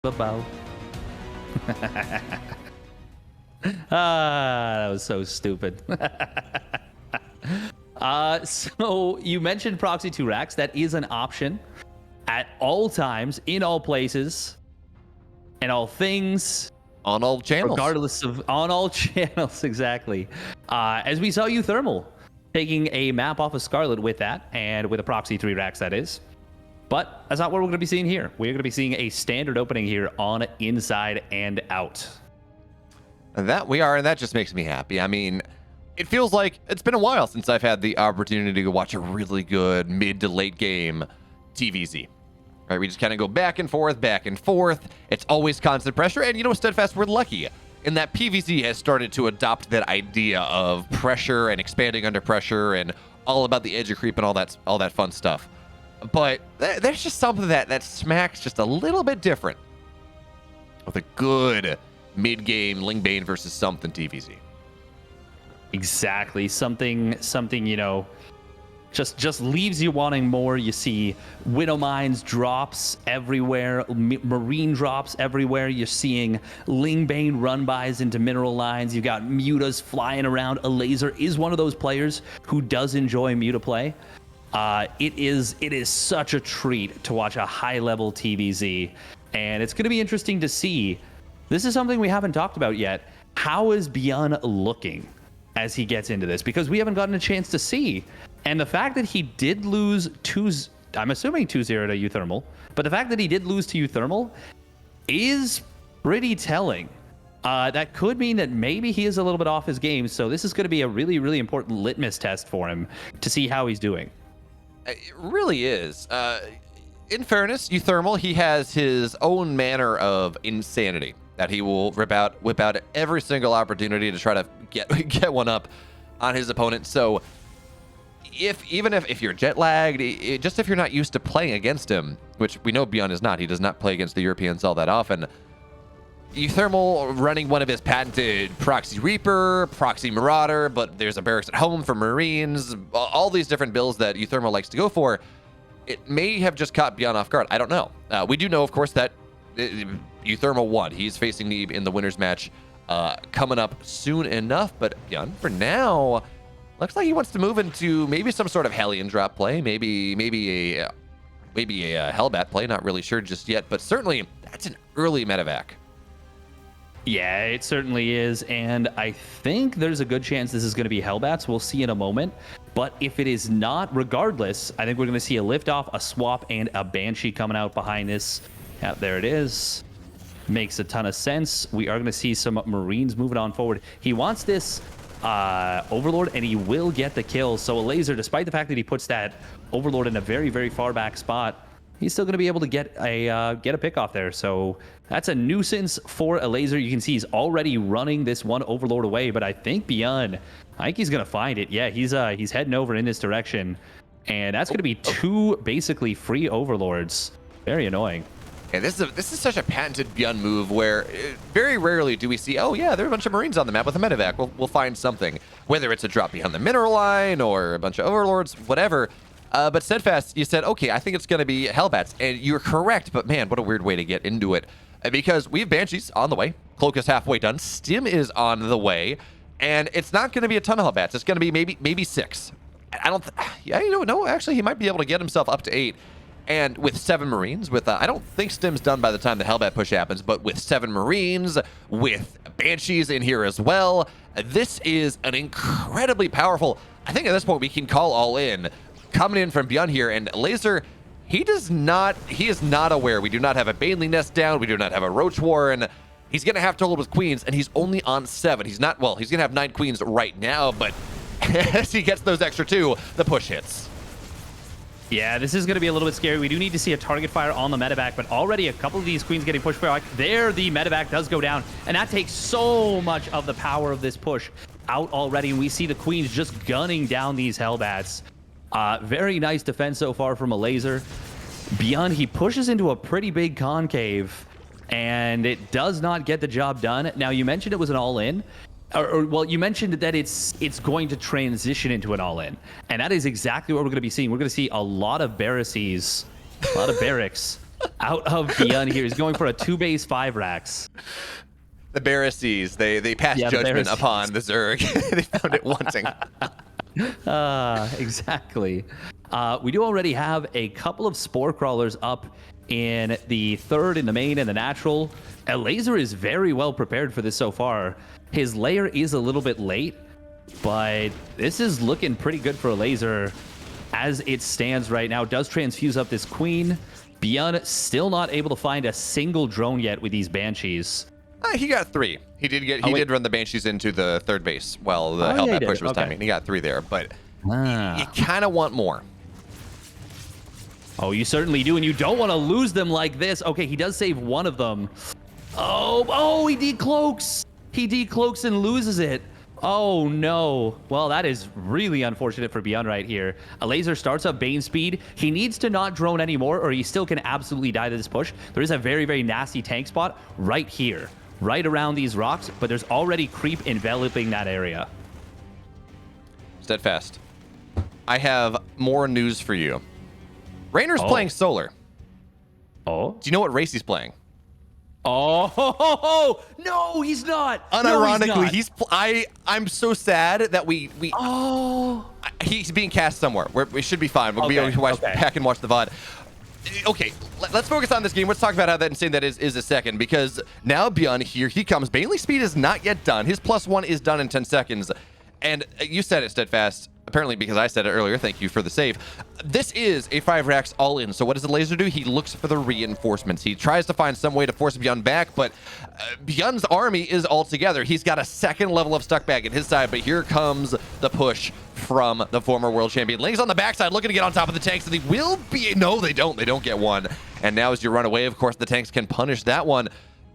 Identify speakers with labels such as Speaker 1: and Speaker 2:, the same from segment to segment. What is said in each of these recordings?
Speaker 1: Bow. That was so stupid. So you mentioned proxy 2 racks. That is an option at all times, in all places, and all things.
Speaker 2: On all channels.
Speaker 1: Regardless of, on all channels, exactly. As we saw Thermal taking a map off of Scarlet with that, and with a proxy 3 racks, that is. But that's not what we're going to be seeing here. We're going to be seeing a standard opening here on inside and out.
Speaker 2: And that we are, and that just makes me happy. I mean, it feels like it's been a while since I've had the opportunity to watch a really good mid to late game TVZ. Right, we just kind of go back and forth, back and forth. It's always constant pressure, and you know, Steadfast, we're lucky in that PVZ has started to adopt that idea of pressure and expanding under pressure and all about the edge of creep and all that fun stuff. But there's just something that smacks just a little bit different with a good mid-game Lingbane versus something TVZ.
Speaker 1: Exactly. Something, you know, just leaves you wanting more. You see Widow Mines drops everywhere, Marine drops everywhere. You're seeing Lingbane run-bys into mineral lines. You've got Mutas flying around. Elazer is one of those players who does enjoy Muta play. It is such a treat to watch a high-level TVZ, and it's going to be interesting to see. This is something we haven't talked about yet. How is ByuN looking as he gets into this? Because we haven't gotten a chance to see. And the fact that he did lose I'm assuming 2-0 to Thermal, but the fact that he did lose to Thermal is pretty telling. That could mean that maybe he is a little bit off his game, so this is going to be a really, really important litmus test for him to see how he's doing.
Speaker 2: It really is. In fairness, Thermal, he has his own manner of insanity that he will whip out every single opportunity to try to get one up on his opponent. So even if you're jet lagged, just if you're not used to playing against him, which we know ByuN is not, he does not play against the Europeans all that often. Thermal running one of his patented Proxy Reaper, Proxy Marauder, but there's a Barracks at Home for Marines, all these different builds that Thermal likes to go for. It may have just caught ByuN off guard. I don't know. We do know, of course, that Thermal won. He's facing Neeb in the winners match coming up soon enough, but ByuN, for now, looks like he wants to move into maybe some sort of Hellion drop play, maybe a Hellbat play, not really sure just yet, but certainly that's an early medevac.
Speaker 1: Yeah, it certainly is, and I think there's a good chance this is going to be Hellbats. We'll see in a moment, but if it is not, regardless, I think we're going to see a liftoff, a swap, and a Banshee coming out behind this. Yeah, there it is. Makes a ton of sense. We are going to see some Marines moving on forward. He wants this Overlord, and he will get the kill. So Elazer, despite the fact that he puts that Overlord in a very, very far back spot, he's still going to be able to get a pick off there. So that's a nuisance for Elazer. You can see he's already running this one Overlord away, but I think ByuN, I think he's going to find it. Yeah, he's heading over in this direction, and that's going to be 2 basically free Overlords. Very annoying.
Speaker 2: And this is such a patented ByuN move where very rarely do we see, oh yeah, there are a bunch of Marines on the map with a medevac. We'll find something, whether it's a drop behind the mineral line or a bunch of Overlords, whatever. But Steadfast, you said, okay, I think it's going to be Hellbats, and you're correct, but man, what a weird way to get into it. Because we have Banshees on the way, Cloak is halfway done, Stim is on the way, and it's not going to be a ton of Hellbats. It's going to be maybe 6. I don't know, actually, he might be able to get himself up to 8. And with 7 Marines, I don't think Stim's done by the time the Hellbat push happens, but with 7 Marines, with Banshees in here as well, this is an incredibly powerful, I think at this point we can call all in, coming in from ByuN here, and Elazer, he is not aware. We do not have a Baneley Nest down, we do not have a Roach Warren. He's gonna have to hold with Queens, and he's only on 7. He's gonna have 9 Queens right now, but as he gets those extra 2, the push hits.
Speaker 1: Yeah, this is going to be a little bit scary. We do need to see a target fire on the medevac, but already a couple of these Queens getting pushed back. There, the medevac does go down, and that takes so much of the power of this push out already, and we see the Queens just gunning down these Hellbats. Very nice defense so far from Elazer. ByuN, he pushes into a pretty big concave, and it does not get the job done. Now, you mentioned it was an all-in. Well, you mentioned that it's going to transition into an all-in, and that is exactly what we're going to be seeing. We're going to see a lot of barracks out of ByuN here. He's going for a 2-base 5 racks.
Speaker 2: The Barrises, they passed judgment upon the Zerg. They found it wanting.
Speaker 1: Exactly. We do already have a couple of Spore Crawlers up in the third, in the main, and the natural. Elazer is very well prepared for this so far. His layer is a little bit late, but this is looking pretty good for Elazer as it stands right now. Does transfuse up this queen. ByuN still not able to find a single drone yet with these Banshees.
Speaker 2: He got 3. He did run the Banshees into the third base while the Hellbat push was timing. He got 3 there, but you kind of want more.
Speaker 1: Oh, you certainly do, and you don't want to lose them like this. Okay, he does save one of them. Oh, he decloaks. He decloaks and loses it. Oh, no. Well, that is really unfortunate for ByuN right here. Elazer starts up Bane speed. He needs to not drone anymore, or he still can absolutely die to this push. There is a very, very nasty tank spot right here, right around these rocks, but there's already creep enveloping that area.
Speaker 2: Steadfast, I have more news for you. Rainer's playing Solar.
Speaker 1: Oh?
Speaker 2: Do you know what race he's playing?
Speaker 1: Oh, no, he's not.
Speaker 2: Unironically, I'm so sad that he's being cast somewhere where we should be fine. But we watch back and watch the VOD. Okay, let's focus on this game. Let's talk about how that insane that is a second, because now ByuN, here he comes. Bailey speed is not yet done. His +1 is done in 10 seconds. And you said it, Steadfast. Apparently because I said it earlier. Thank you for the save. This is a 5 racks all in. So what does Elazer do? He looks for the reinforcements. He tries to find some way to force ByuN back, but ByuN's army is all together. He's got a second level of stuck bag at his side, but here comes the push from the former world champion. Ling's on the backside looking to get on top of the tanks, and they will be... No, they don't. They don't get one. And now as you run away, of course, the tanks can punish that one.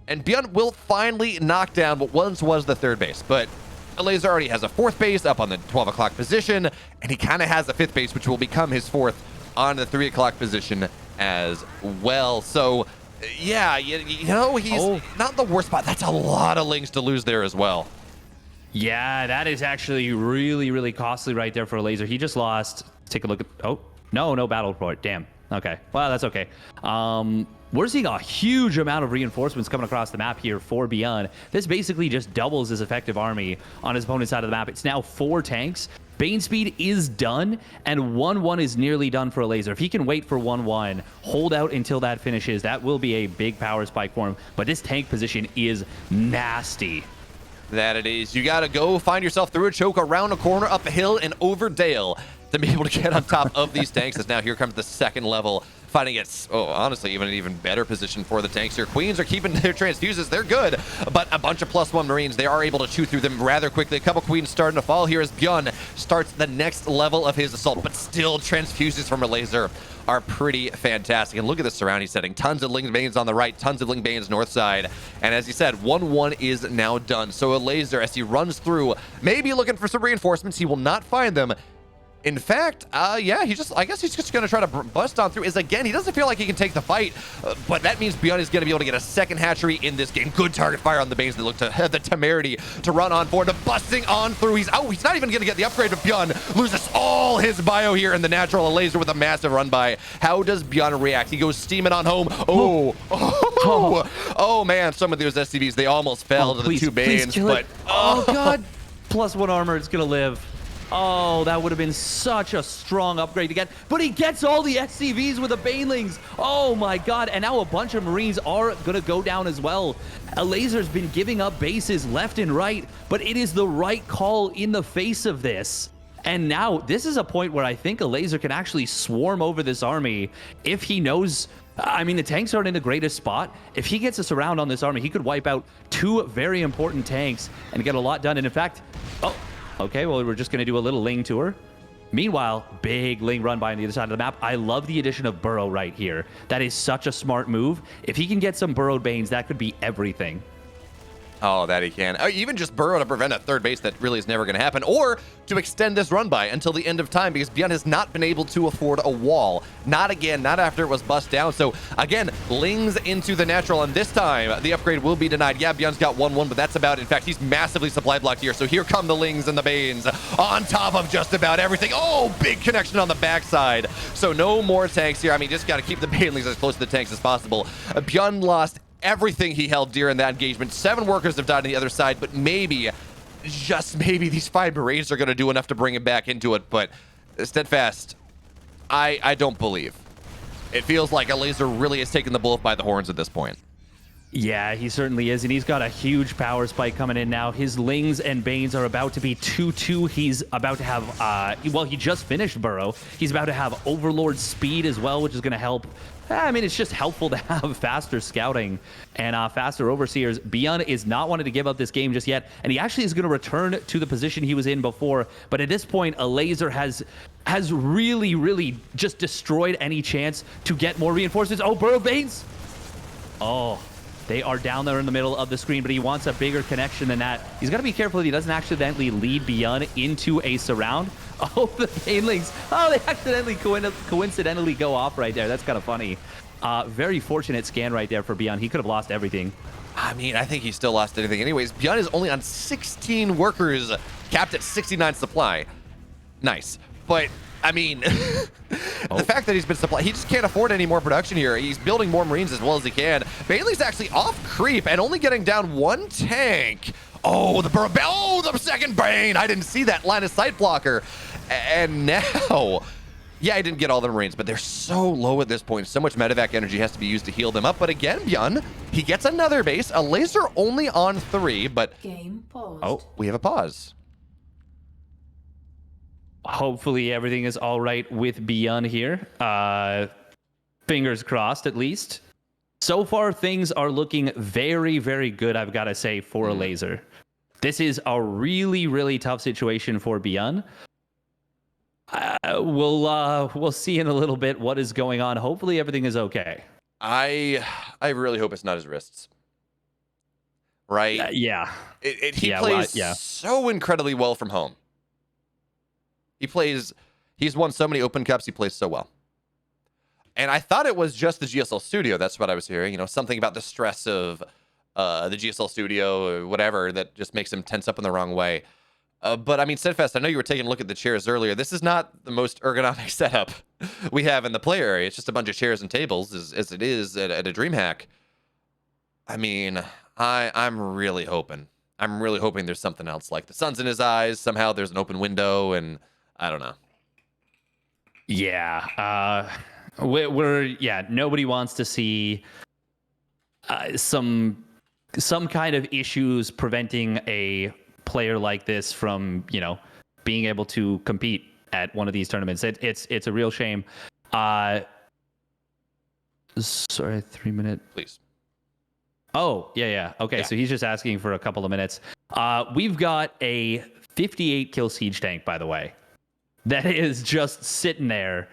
Speaker 2: And ByuN will finally knock down what once was the third base, but Elazer already has a 4th base up on the 12 o'clock position, and he kind of has a 5th base, which will become his 4th on the 3 o'clock position as well. So, yeah, you know, he's not the worst spot. That's a lot of Lings to lose there as well.
Speaker 1: Yeah, that is actually really, really costly right there for Elazer. He just lost. Take a look at... Oh, no battle report. Damn. Okay. Well, that's okay. We're seeing a huge amount of reinforcements coming across the map here for ByuN. This basically just doubles his effective army on his opponent's side of the map. It's now 4 tanks. Bane speed is done, and 1-1 is nearly done for Elazer. If he can wait for 1-1, hold out until that finishes, that will be a big power spike for him. But this tank position is nasty.
Speaker 2: That it is. You got to go find yourself through a choke, around a corner, up a hill, and over Dale to be able to get on top of these tanks. As now here comes the second level, finding it, honestly, even an even better position for the tanks here. Queens are keeping their transfuses. They're good, but a bunch of +1 Marines, they are able to chew through them rather quickly. A couple Queens starting to fall here as ByuN starts the next level of his assault, but still transfuses from Elazer are pretty fantastic. And look at the surrounding setting. Tons of Ling Banes on the right, tons of Ling Banes north side. And as you said, 1-1 is now done. So Elazer, as he runs through, maybe looking for some reinforcements, he will not find them. In fact, yeah, I guess he's just going to try to bust on through. Again, he doesn't feel like he can take the fight, but that means ByuN is going to be able to get a second hatchery in this game. Good target fire on the Banes. They look to have the temerity to run on forward, to busting on through. He's not even going to get the upgrade, but ByuN loses all his bio here in the natural. Elazer with a massive run by. How does ByuN react? He goes steaming on home. Oh man, some of those SCVs, they almost fell to the 2 Banes, but
Speaker 1: oh god, +1 armor, it's going to live. Oh, that would have been such a strong upgrade to get. But he gets all the SCVs with the Banelings. Oh my god. And now a bunch of Marines are going to go down as well. Elazer's been giving up bases left and right, but it is the right call in the face of this. And now this is a point where I think Elazer can actually swarm over this army if he knows... I mean, the tanks aren't in the greatest spot. If he gets us around on this army, he could wipe out 2 very important tanks and get a lot done. And in fact... Okay, well, we're just going to do a little Ling tour. Meanwhile, big Ling run by on the other side of the map. I love the addition of Burrow right here. That is such a smart move. If he can get some burrowed Banes, that could be everything.
Speaker 2: Oh, that he can. Even just burrow to prevent a third base that really is never going to happen, or to extend this run by until the end of time, because ByuN has not been able to afford a wall. Not again, not after it was bust down. So again, Lings into the natural, and this time the upgrade will be denied. Yeah, ByuN's got 1-1, but that's about it. In fact, he's massively supply blocked here. So here come the Lings and the Banes on top of just about everything. Oh, big connection on the backside. So no more tanks here. I mean, just got to keep the Banelings as close to the tanks as possible. ByuN lost everything he held dear in that engagement. 7 workers have died on the other side, but maybe, just maybe, these 5 Berets are going to do enough to bring him back into it. But Steadfast, I don't believe. It feels like Elazer really has taken the bull by the horns at this point.
Speaker 1: Yeah, he certainly is, and he's got a huge power spike coming in now. His Lings and Banes are about to be 2-2. He's about to have, well, he just finished Burrow. He's about to have Overlord speed as well, which is going to help. I mean, it's just helpful to have faster scouting and faster overseers. ByuN is not wanting to give up this game just yet, and he actually is going to return to the position he was in before. But at this point, Elazer has really just destroyed any chance to get more reinforcements. Oh, Burrow Banes! Oh, they are down there in the middle of the screen, but he wants a bigger connection than that. He's got to be careful that he doesn't accidentally lead ByuN into a surround. Oh, the Banelings. Oh, they accidentally coincidentally go off right there. That's kind of funny. Very fortunate scan right there for ByuN. He could have lost everything.
Speaker 2: I mean, I think he still lost anything anyways. ByuN is only on 16 workers, capped at 69 supply. Nice. But, I mean, the fact that he's been supplied, he just can't afford any more production here. He's building more Marines as well as he can. Bailey's actually off creep and only getting down 1 tank. Oh, the second Bane. I didn't see that line of sight blocker. And now, yeah, I didn't get all the Marines, but they're so low at this point. So much medevac energy has to be used to heal them up. But again, ByuN, he gets another base. Elazer only on 3, but
Speaker 3: Game paused.
Speaker 2: oh, we have a pause.
Speaker 1: Hopefully everything is all right with ByuN here. Fingers crossed, at least. So far, things are looking very good, I've got to say, for Elazer. This is a really tough situation for ByuN. We'll see in a little bit what is going on. Hopefully everything is okay.
Speaker 2: I really hope it's not his wrists. Right?
Speaker 1: Yeah.
Speaker 2: He plays so incredibly well from home. He's won so many Open Cups, he plays so well. And I thought it was just the GSL studio. That's what I was hearing. You know, something about the stress of the GSL studio or whatever that just makes him tense up in the wrong way. But I mean, Steadfast, I know you were taking a look at the chairs earlier. This is not the most ergonomic setup we have in the player area. It's just a bunch of chairs and tables as it is at a DreamHack. I mean, I'm really hoping. I'm really hoping there's something else, like the sun's in his eyes. Somehow there's an open window, and I don't know.
Speaker 1: Yeah. Nobody wants to see some kind of issues preventing a player like this from, you know, being able to compete at one of these tournaments. It's a real shame. Sorry, 3-minute.
Speaker 2: Please.
Speaker 1: Oh, yeah. Okay, so he's just asking for a couple of minutes. We've got a 58 kill siege tank, by the way, that is just sitting there,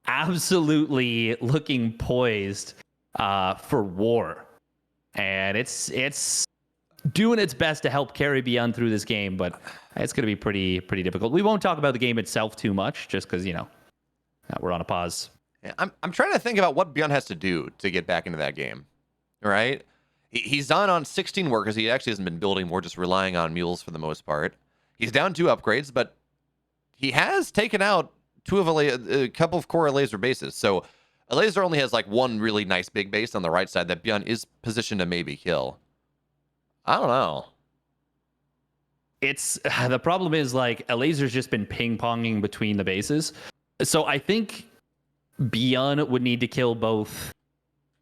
Speaker 1: absolutely looking poised for war. And it's doing its best to help carry ByuN through this game, but it's going to be pretty difficult. We won't talk about the game itself too much, just because, you know, we're on a pause.
Speaker 2: Yeah, I'm trying to think about what ByuN has to do to get back into that game, right? He's on 16 workers. He actually hasn't been building more, just relying on mules for the most part. He's down 2 upgrades, but he has taken out a couple of core Elazer bases. So Elazer only has like 1 really nice big base on the right side that ByuN is positioned to maybe kill. I don't know.
Speaker 1: It's the problem is, like, Elazer's just been ping-ponging between the bases. So I think ByuN would need to kill both.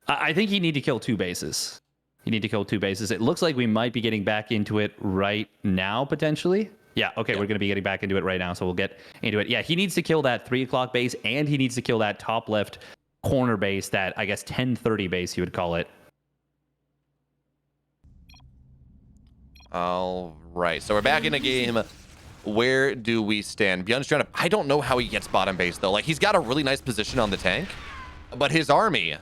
Speaker 1: I think he'd need to kill 2 bases. You need to kill 2 bases. It looks like we might be getting back into it right now, potentially. Yeah, okay, we're going to be getting back into it right now, so we'll get into it. Yeah, he needs to kill that 3 o'clock base, and he needs to kill that top left corner base, that, I guess, 1030 base, you would call it.
Speaker 2: All right, so we're back in a game. Where do we stand? ByuN's trying to... I don't know how he gets bottom base, though. Like, he's got a really nice position on the tank, but his army,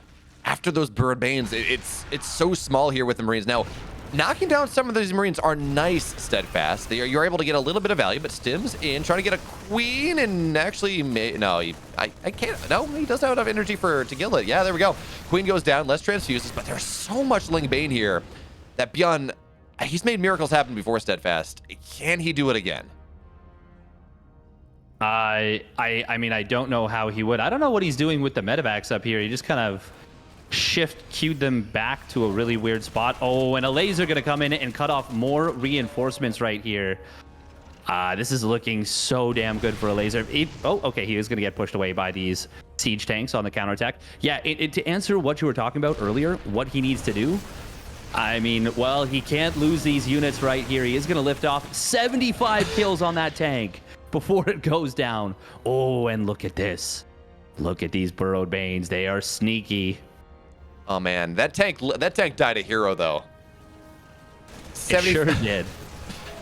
Speaker 2: after those Bird Banes, it's so small here with the Marines. Now, knocking down some of these Marines are nice, Steadfast. You're able to get a little bit of value, but Stim's in trying to get a Queen, and actually, I can't. No, he doesn't have enough energy to kill it. Yeah, there we go. Queen goes down, less transfuses, but there's so much Ling Bane here that ByuN, he's made miracles happen before, Steadfast. Can he do it again?
Speaker 1: I mean, I don't know how he would. I don't know what he's doing with the medevacs up here. He just kind of shift queued them back to a really weird spot. Oh, and Elazer gonna come in and cut off more reinforcements right here. This is looking so damn good for Elazer. Oh, okay, he is gonna get pushed away by these siege tanks on the counterattack. Yeah, to answer what you were talking about earlier, what he needs to do, I mean, well, he can't lose these units right here. He is gonna lift off 75 kills on that tank before it goes down. Oh, and look at this. Look at these burrowed banes. They are sneaky.
Speaker 2: Oh man, that tank died a hero though.
Speaker 1: It sure did.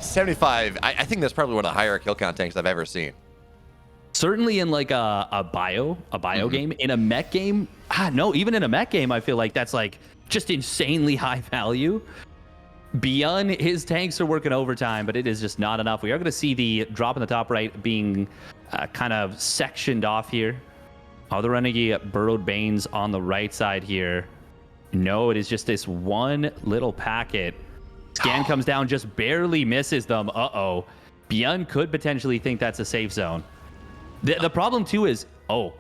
Speaker 2: 75. I think that's probably one of the higher kill count tanks I've ever seen.
Speaker 1: Certainly in like a bio game. In a mech game, no, even in a mech game, I feel like that's like just insanely high value. ByuN, his tanks are working overtime, but it is just not enough. We are going to see the drop in the top right being kind of sectioned off here. Are there any burrowed banes on the right side here? No, it is just this one little packet. Scan comes down, just barely misses them. Uh-oh. ByuN could potentially think that's a safe zone. The problem, too, is... Oh,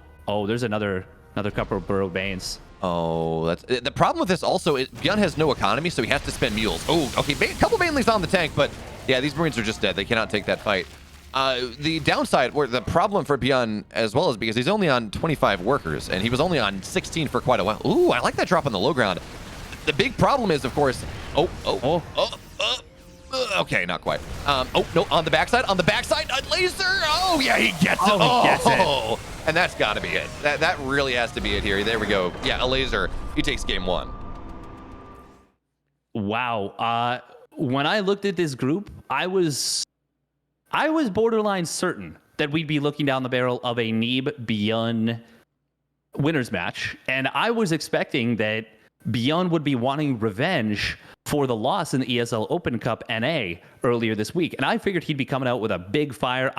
Speaker 1: there's another couple of burrowed banes.
Speaker 2: Oh, that's the problem with this also is ByuN has no economy, so he has to spend mules. Oh, okay, a couple Banelings on the tank, but yeah, these Marines are just dead. They cannot take that fight. The downside, or the problem for ByuN as well, is because he's only on 25 workers, and he was only on 16 for quite a while. Ooh, I like that drop on the low ground. The big problem is, of course... Okay, not quite. Oh, no, on the backside, Elazer! Oh, yeah, he gets it!
Speaker 1: He gets it.
Speaker 2: And that's got to be it. That really has to be it here. There we go. Yeah, Elazer, he takes game one.
Speaker 1: Wow. When I looked at this group, I was borderline certain that we'd be looking down the barrel of a Neeb ByuN winners match, and I was expecting that ByuN would be wanting revenge for the loss in the ESL Open Cup NA earlier this week, and I figured he'd be coming out with a big fire.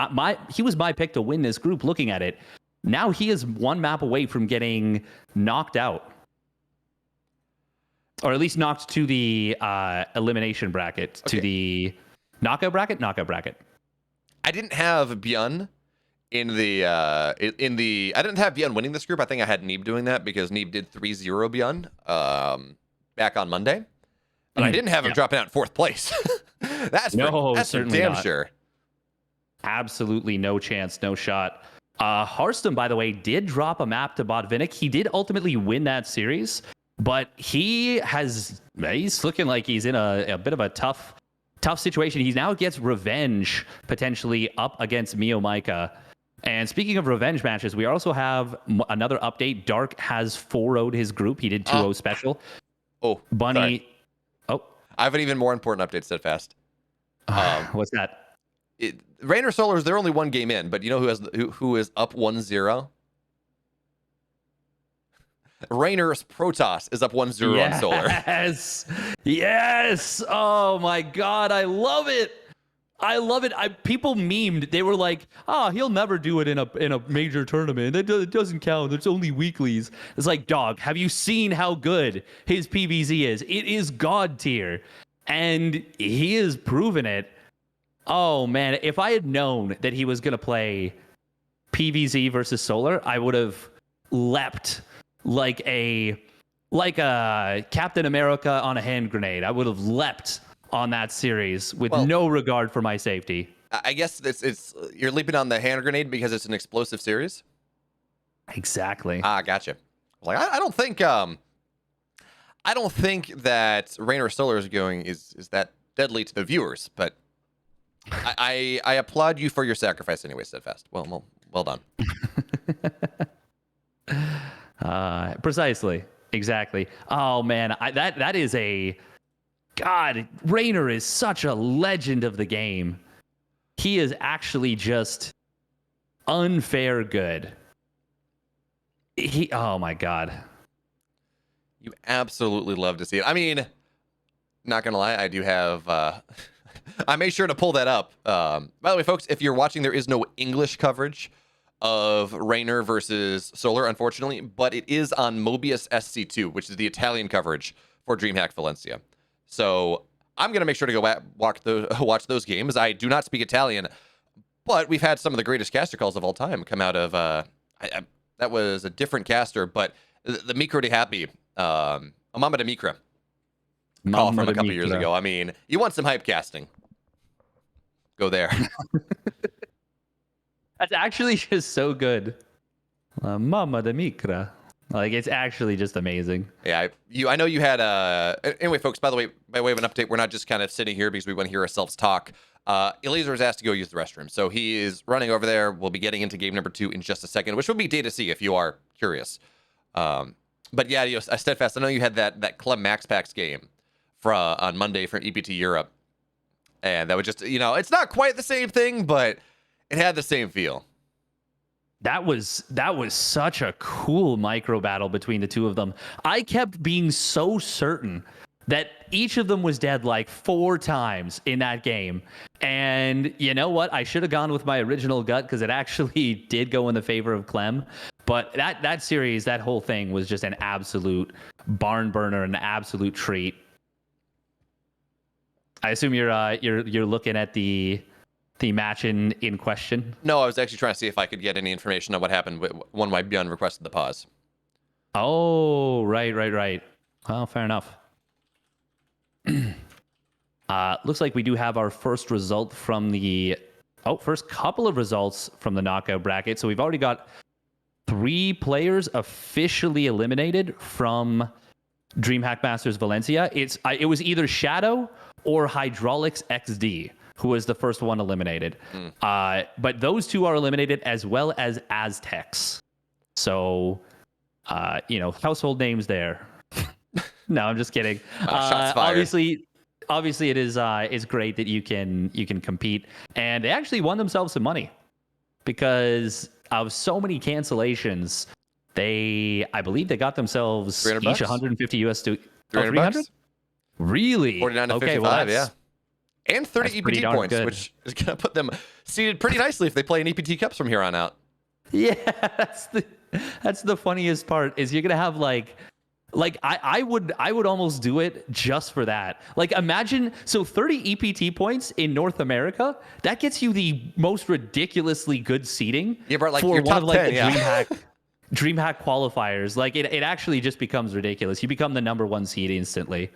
Speaker 1: He was my pick to win this group. Looking at it now, he is one map away from getting knocked out, or at least knocked to the elimination bracket, to the knockout bracket.
Speaker 2: I didn't have ByuN in the I didn't have ByuN winning this group. I think I had Neeb doing that because Neeb did 3-0 ByuN back on Monday. But I didn't have him dropping out in 4th place. that's
Speaker 1: certainly
Speaker 2: damn
Speaker 1: not.
Speaker 2: sure.
Speaker 1: Absolutely no chance, no shot. Harston, by the way, did drop a map to Botvinnik. He did ultimately win that series, but he's looking like he's in a bit of a tough situation. He now gets revenge potentially up against Mio Micah. And speaking of revenge matches, we also have another update. Dark has 4-0'd his group. He did 2-0 special.
Speaker 2: Oh,
Speaker 1: Bunny.
Speaker 2: Sorry.
Speaker 1: Oh,
Speaker 2: I have an even more important update, Steadfast.
Speaker 1: What's that?
Speaker 2: Rainer Solar's, they're only one game in, but you know who is up 1-0? Rainer's Protoss is up 1-0 on Solar.
Speaker 1: Yes. Oh my God, I love it. People memed. They were like, he'll never do it in a major tournament. It doesn't count. It's only weeklies. It's like, dog, have you seen how good his PVZ is? It is God tier. And he has proven it. Oh, man. If I had known that he was going to play PVZ versus Solar, I would have leapt like a Captain America on a hand grenade. I would have leapt on that series with no regard for my safety.
Speaker 2: I guess it's you're leaping on the hand grenade because it's an explosive series.
Speaker 1: Exactly.
Speaker 2: Gotcha. Like I don't think that Rainer Solar is that deadly to the viewers, but I applaud you for your sacrifice anyway, Steadfast. Well done.
Speaker 1: Precisely. Exactly. Oh man, that is a God. Rainer is such a legend of the game. He is actually just unfair good. Oh my God.
Speaker 2: You absolutely love to see it. I mean, not gonna lie, I do have. I made sure to pull that up. By the way, folks, if you're watching, there is no English coverage of Raynor versus Solar, unfortunately, but it is on Mobius SC2, which is the Italian coverage for DreamHack Valencia. So I'm gonna make sure to go watch those games. I do not speak Italian, but we've had some of the greatest caster calls of all time come out of. That was a different caster, but the Micro de Happy, Amama de Micra. Call from a couple years ago. I mean, you want some hype casting? Go there.
Speaker 1: That's actually just so good. Mama de Micra. Like, it's actually just amazing.
Speaker 2: Yeah, I know you had anyway, folks, by the way, by way of an update, we're not just kind of sitting here because we want to hear ourselves talk. Elazer was asked to go use the restroom, so he is running over there. We'll be getting into game number 2 in just a second, which will be day to see if you are curious. But yeah, Steadfast, I know you had that Clem Max Packs game on Monday from EPT Europe, and that was just, it's not quite the same thing, but it had the same feel.
Speaker 1: That was such a cool micro battle between the two of them. I kept being so certain that each of them was dead like 4 times in that game. And you know what? I should have gone with my original gut because it actually did go in the favor of Clem. But that series, that whole thing was just an absolute barn burner, an absolute treat. I assume you're looking at the match in question.
Speaker 2: No, I was actually trying to see if I could get any information on what happened when my ByuN requested the pause.
Speaker 1: Oh, right. Well, fair enough. Looks like we do have our first result from the first couple of results from the knockout bracket. So we've already got 3 players officially eliminated from DreamHack Masters Valencia. It was either Shadow or Hydraulics XD who was the first one eliminated. But those 2 are eliminated, as well as Aztecs. So, household names there. No, I'm just kidding.
Speaker 2: Shots fired.
Speaker 1: Obviously, it is great that you can compete, and they actually won themselves some money because of so many cancellations. I believe they got themselves each
Speaker 2: $300?
Speaker 1: 150 US to
Speaker 2: 300.
Speaker 1: Really?
Speaker 2: 49 to 55,
Speaker 1: well,
Speaker 2: yeah. And 30 EPT points,
Speaker 1: good.
Speaker 2: which is going to put them seated pretty nicely if they play in EPT Cups from here on out.
Speaker 1: Yeah, that's the funniest part is you're going to have I would almost do it just for that. Like, imagine, so 30 EPT points in North America, that gets you the most ridiculously good seeding.
Speaker 2: Yeah, but
Speaker 1: for
Speaker 2: your
Speaker 1: one
Speaker 2: top
Speaker 1: of
Speaker 2: 10,
Speaker 1: the
Speaker 2: yeah.
Speaker 1: DreamHack qualifiers. Like, it actually just becomes ridiculous. You become the number 1 seed instantly.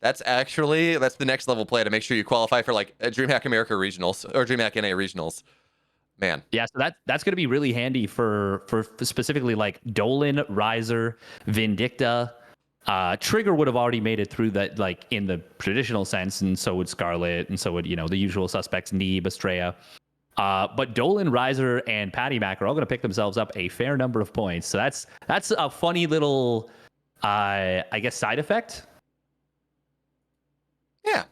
Speaker 2: That's the next level play to make sure you qualify for like DreamHack America regionals or DreamHack NA regionals. Man.
Speaker 1: Yeah, so that's going to be really handy for specifically like Dolan, Riser, Vindicta. Trigger would have already made it through that, like, in the traditional sense, and so would Scarlet, and so would, the usual suspects, Neeb, Estrella. But Dolan, Riser, and Patty Mac are all going to pick themselves up a fair number of points. So that's a funny little, I guess, side effect.
Speaker 2: Yeah.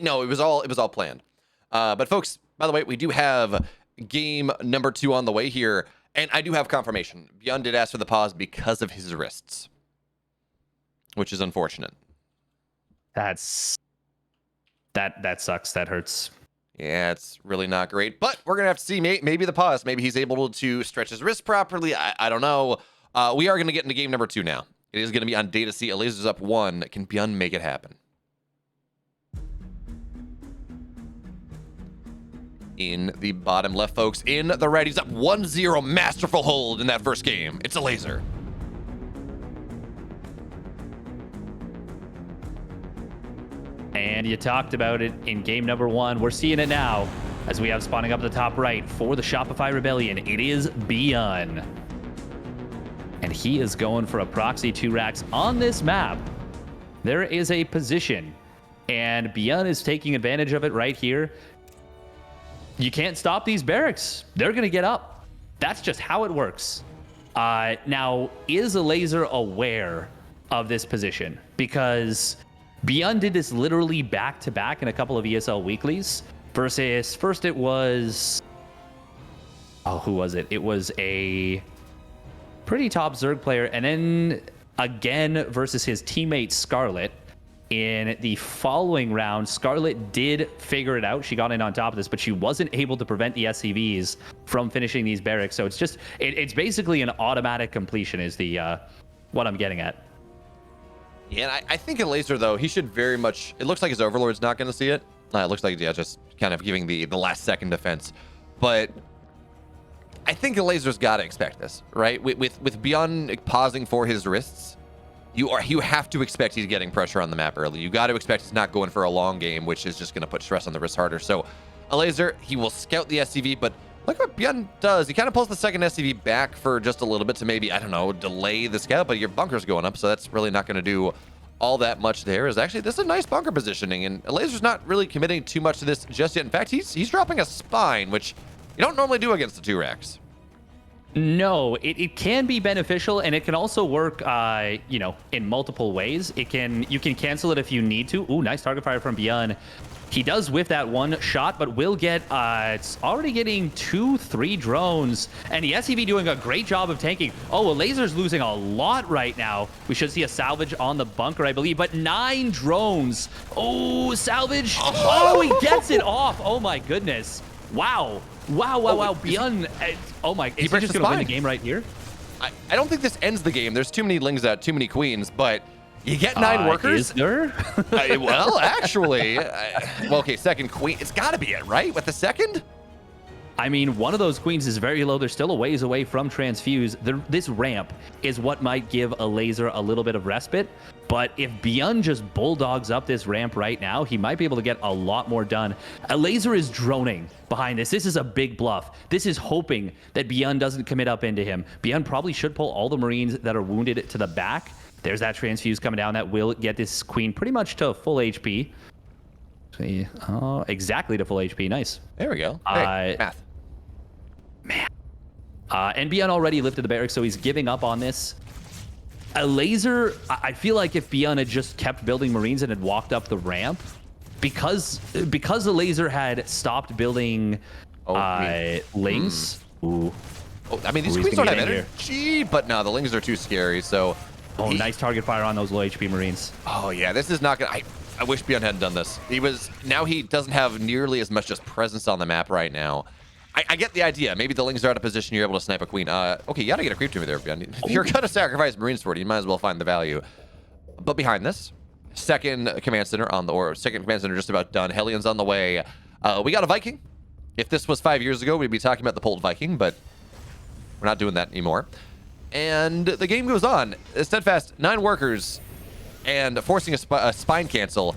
Speaker 2: No, it was all planned. But folks, by the way, we do have game number 2 on the way here, and I do have confirmation. ByuN did ask for the pause because of his wrists, which is unfortunate.
Speaker 1: That sucks. That hurts.
Speaker 2: Yeah, it's really not great, but we're gonna have to see. Maybe the pause. Maybe he's able to stretch his wrist properly. I don't know. We are gonna get into game number 2 now. It is gonna be on Data C. Elazer's up 1. Can ByuN make it happen? In the bottom left, folks. In the right, he's up 1-0. Masterful hold in that first game. It's Elazer.
Speaker 1: And you talked about it in game number 1. We're seeing it now as we have spawning up at the top right for the Shopify Rebellion. It is ByuN. And he is going for a proxy 2 racks on this map. There is a position, and ByuN is taking advantage of it right here. You can't stop these barracks. They're going to get up. That's just how it works. Now, is Elazer aware of this position? Because ByuN did this literally back-to-back in a couple of ESL weeklies versus, first it was... Oh, who was it? It was a pretty top Zerg player, and then again versus his teammate Scarlet. in the following round. Scarlet did figure it out. She got in on top of this, but she wasn't able to prevent the SCVs from finishing these barracks. So it's just, it's basically an automatic completion is the what I'm getting at.
Speaker 2: Yeah, and I think Elazer, though, he should very much... It looks like his Overlord's not going to see it. It looks like, yeah, just kind of giving the last second defense. But I think Elazer's got to expect this, right? With ByuN pausing for his wrists, you have to expect he's getting pressure on the map early. You got to expect he's not going for a long game, which is just going to put stress on the wrist harder. So Elazer, he will scout the SCV, but look what ByuN does. He kind of pulls the second SCV back for just a little bit to maybe, I don't know, delay the scout, but your bunker's going up, so that's really not going to do all that much there. Is actually, this is a nice bunker positioning, and Elazer's not really committing too much to this just yet. In fact, he's dropping a spine, which you don't normally do against the 2 racks.
Speaker 1: No, it can be beneficial, and it can also work, you know, in multiple ways. You can cancel it if you need to. Ooh, nice target fire from ByuN. He does whiff that one shot, but will get, it's already getting 2-3 drones, and the SCV doing a great job of tanking. Oh, Elazer's losing a lot right now. We should see a salvage on the bunker, I believe, but 9 drones. Oh, salvage. Oh, he gets it off. Oh my goodness. Wow. Wow. ByuN, oh my, is he just gonna win the game right here?
Speaker 2: I don't think this ends the game. There's too many lings out, too many queens, but you get 9 workers.
Speaker 1: Is there?
Speaker 2: Well, actually, well, okay, second queen. It's got to be it, right? With the second?
Speaker 1: I mean, one of those queens is very low. They're still a ways away from transfuse. This ramp is what might give Elazer a little bit of respite. But if ByuN just bulldogs up this ramp right now, he might be able to get a lot more done. Elazer is droning behind this. This is a big bluff. This is hoping that ByuN doesn't commit up into him. ByuN probably should pull all the Marines that are wounded to the back. There's that transfuse coming down that will get this queen pretty much to full HP. See, exactly to full HP. Nice.
Speaker 2: There we go. Hey, math.
Speaker 1: Man. And ByuN already lifted the barracks, so he's giving up on this. Elazer, I feel like if ByuN had just kept building Marines and had walked up the ramp, because Elazer had stopped building lings. Ooh.
Speaker 2: Oh, I mean, these queens don't have energy, but no, the lings are too scary, so...
Speaker 1: Oh, nice target fire on those low HP Marines.
Speaker 2: Oh, yeah, this is not gonna... I wish ByuN hadn't done this. Now he doesn't have nearly as much just presence on the map right now. I get the idea. Maybe the lings are out of position. You're able to snipe a queen. Okay, you gotta get a creep to me there, ByuN. If you're gonna sacrifice Marines for it, you might as well find the value. But behind this, second command center just about done. Hellion's on the way. We got a Viking. If this was 5 years ago, we'd be talking about the pulled Viking, but we're not doing that anymore. And the game goes on. Steadfast, 9 workers, and forcing a spine cancel.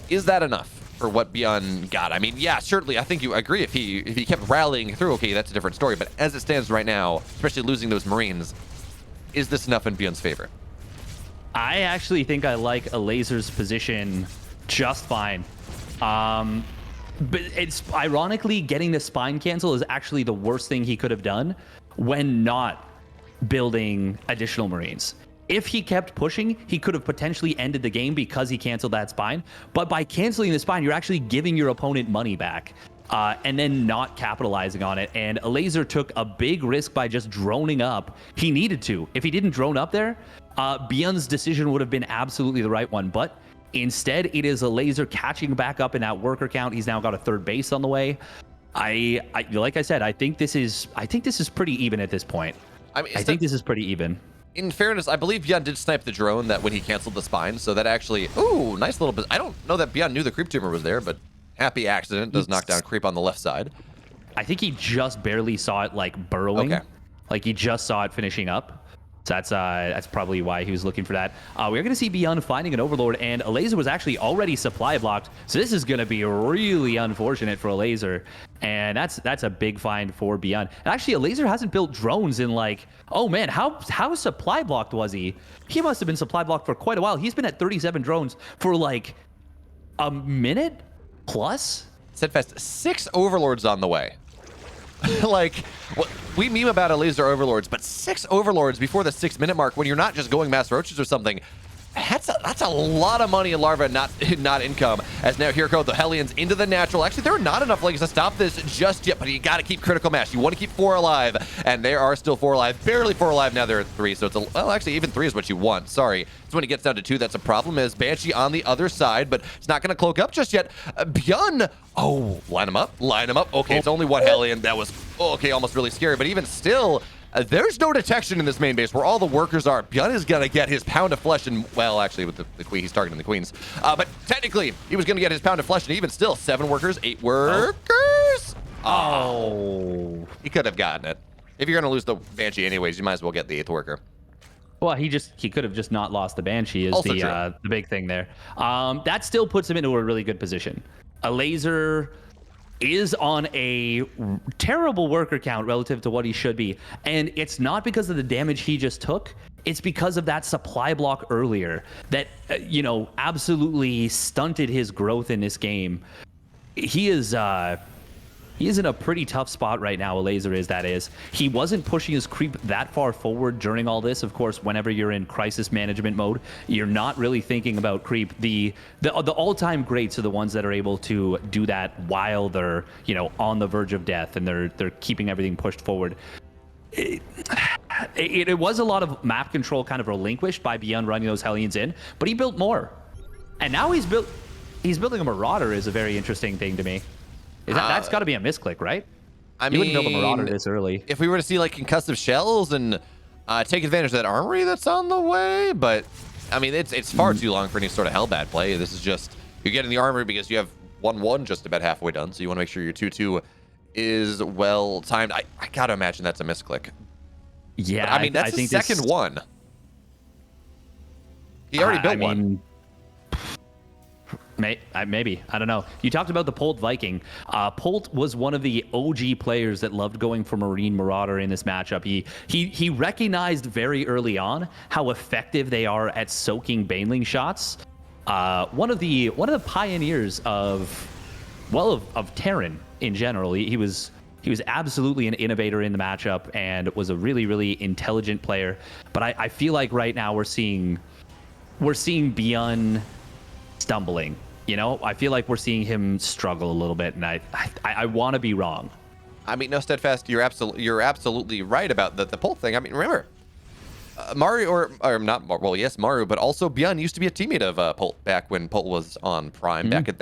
Speaker 2: Is that enough for what ByuN got? I mean, yeah, certainly. I think you agree. If he kept rallying through, okay, that's a different story. But as it stands right now, especially losing those Marines, is this enough in ByuN's favor?
Speaker 1: I actually think I like Elazer's position just fine. But it's ironically getting the spine cancel is actually the worst thing he could have done when not building additional Marines. If he kept pushing, he could have potentially ended the game because he canceled that spine. But by canceling the spine, you're actually giving your opponent money back and then not capitalizing on it. And Elazer took a big risk by just droning up. He needed to. If he didn't drone up there, ByuN's decision would have been absolutely the right one. But instead, it is Elazer catching back up in that worker count. He's now got a 3rd base on the way. Like I said, I think this is pretty even at this point. I think this is pretty even.
Speaker 2: In fairness, I believe ByuN did snipe the drone that when he canceled the spine, so that actually... Ooh, nice little bit. I don't know that ByuN knew the creep tumor was there, but happy accident. Does knock down creep on the left side.
Speaker 1: I think he just barely saw it, like, burrowing. Okay. Like, he just saw it finishing up. So that's probably why he was looking for that. We're going to see ByuN finding an Overlord, and Elazer was actually already supply blocked. So this is going to be really unfortunate for Elazer, and that's a big find for ByuN. And actually, Elazer hasn't built drones in like, oh man, how supply blocked was he? He must have been supply blocked for quite a while. He's been at 37 drones for like a minute plus.
Speaker 2: Steadfast, 6 Overlords on the way. Like, we meme about Elazer Overlords, but 6 Overlords before the 6-minute mark when you're not just going mass roaches or something. That's a lot of money in Larva, not income. As now here go the Hellions into the natural. Actually, there are not enough legs to stop this just yet, but you got to keep critical mass. You want to keep 4 alive, and there are still 4 alive. Barely 4 alive now. There are 3, so it's well, actually, even 3 is what you want. Sorry. So when it gets down to 2, that's a problem. Is Banshee on the other side, but it's not going to cloak up just yet. ByuN, line him up. Okay, it's only 1 Hellion. That was okay, almost really scary, but even still. There's no detection in this main base where all the workers are. ByuN is going to get his pound of flesh, and, well, actually, with the queen, he's targeting the queens. But technically, he was going to get his pound of flesh, and even still, 7 workers, 8 workers. Oh. He could have gotten it. If you're going to lose the Banshee anyways, you might as well get the 8th worker.
Speaker 1: Well, he could have just not lost the Banshee is the big thing there. That still puts him into a really good position. Elazer is on a terrible worker count relative to what he should be. And it's not because of the damage he just took. It's because of that supply block earlier that, absolutely stunted his growth in this game. He is in a pretty tough spot right now, Elazer is. He wasn't pushing his creep that far forward during all this. Of course, whenever you're in crisis management mode, you're not really thinking about creep. The all-time greats are the ones that are able to do that while they're, on the verge of death and they're keeping everything pushed forward. It was a lot of map control kind of relinquished by ByuN running those Hellions in, but he built more. And now he's building a Marauder is a very interesting thing to me. That's got to be a misclick, right?
Speaker 2: I
Speaker 1: mean, you wouldn't build a Marauder this early.
Speaker 2: If we were to see like concussive shells and take advantage of that armory that's on the way, but I mean, it's far too long for any sort of Hellbat play. This is just you're getting the armory because you have 1-1 just about halfway done, so you want to make sure your 2-2 is well timed. I gotta imagine that's a misclick.
Speaker 1: Yeah,
Speaker 2: but, I mean that's the second one. He already built one.
Speaker 1: Maybe. I don't know. You talked about the Polt Viking. Polt was one of the OG players that loved going for Marine Marauder in this matchup. He recognized very early on how effective they are at soaking Baneling shots. One of the pioneers of Terran in general. He was absolutely an innovator in the matchup and was a really, really intelligent player. But I feel like right now we're seeing ByuN stumbling. I feel like we're seeing him struggle a little bit, and I want to be wrong.
Speaker 2: I mean, no, Steadfast, you're absolutely right about the Polt thing. I mean, remember, Mario, or not, well, yes, Mario, but also ByuN used to be a teammate of Polt back when Polt was on Prime, back at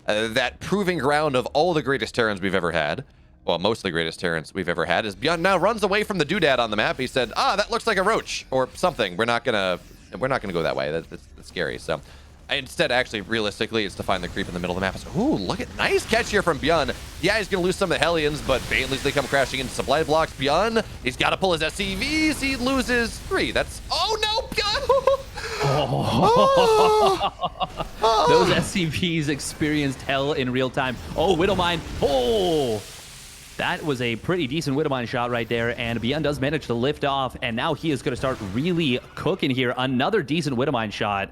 Speaker 2: that proving ground of all the greatest Terrans we've ever had. Well, most of the greatest Terrans we've ever had. Is ByuN now runs away from the doodad on the map. He said, that looks like a roach or something. We're not gonna go that way. That's scary. So. Instead, actually, realistically, it's to find the creep in the middle of the map. Ooh, look at nice catch here from ByuN. Yeah, he's going to lose some of the Hellions, but Baneleys, they come crashing into supply blocks. ByuN, he's got to pull his SCVs. He loses 3. That's... Oh, no, ByuN!
Speaker 1: Those SCVs experienced hell in real time. Oh, Widowmine. Oh! That was a pretty decent Widowmine shot right there, and ByuN does manage to lift off, and now he is going to start really cooking here. Another decent Widowmine shot.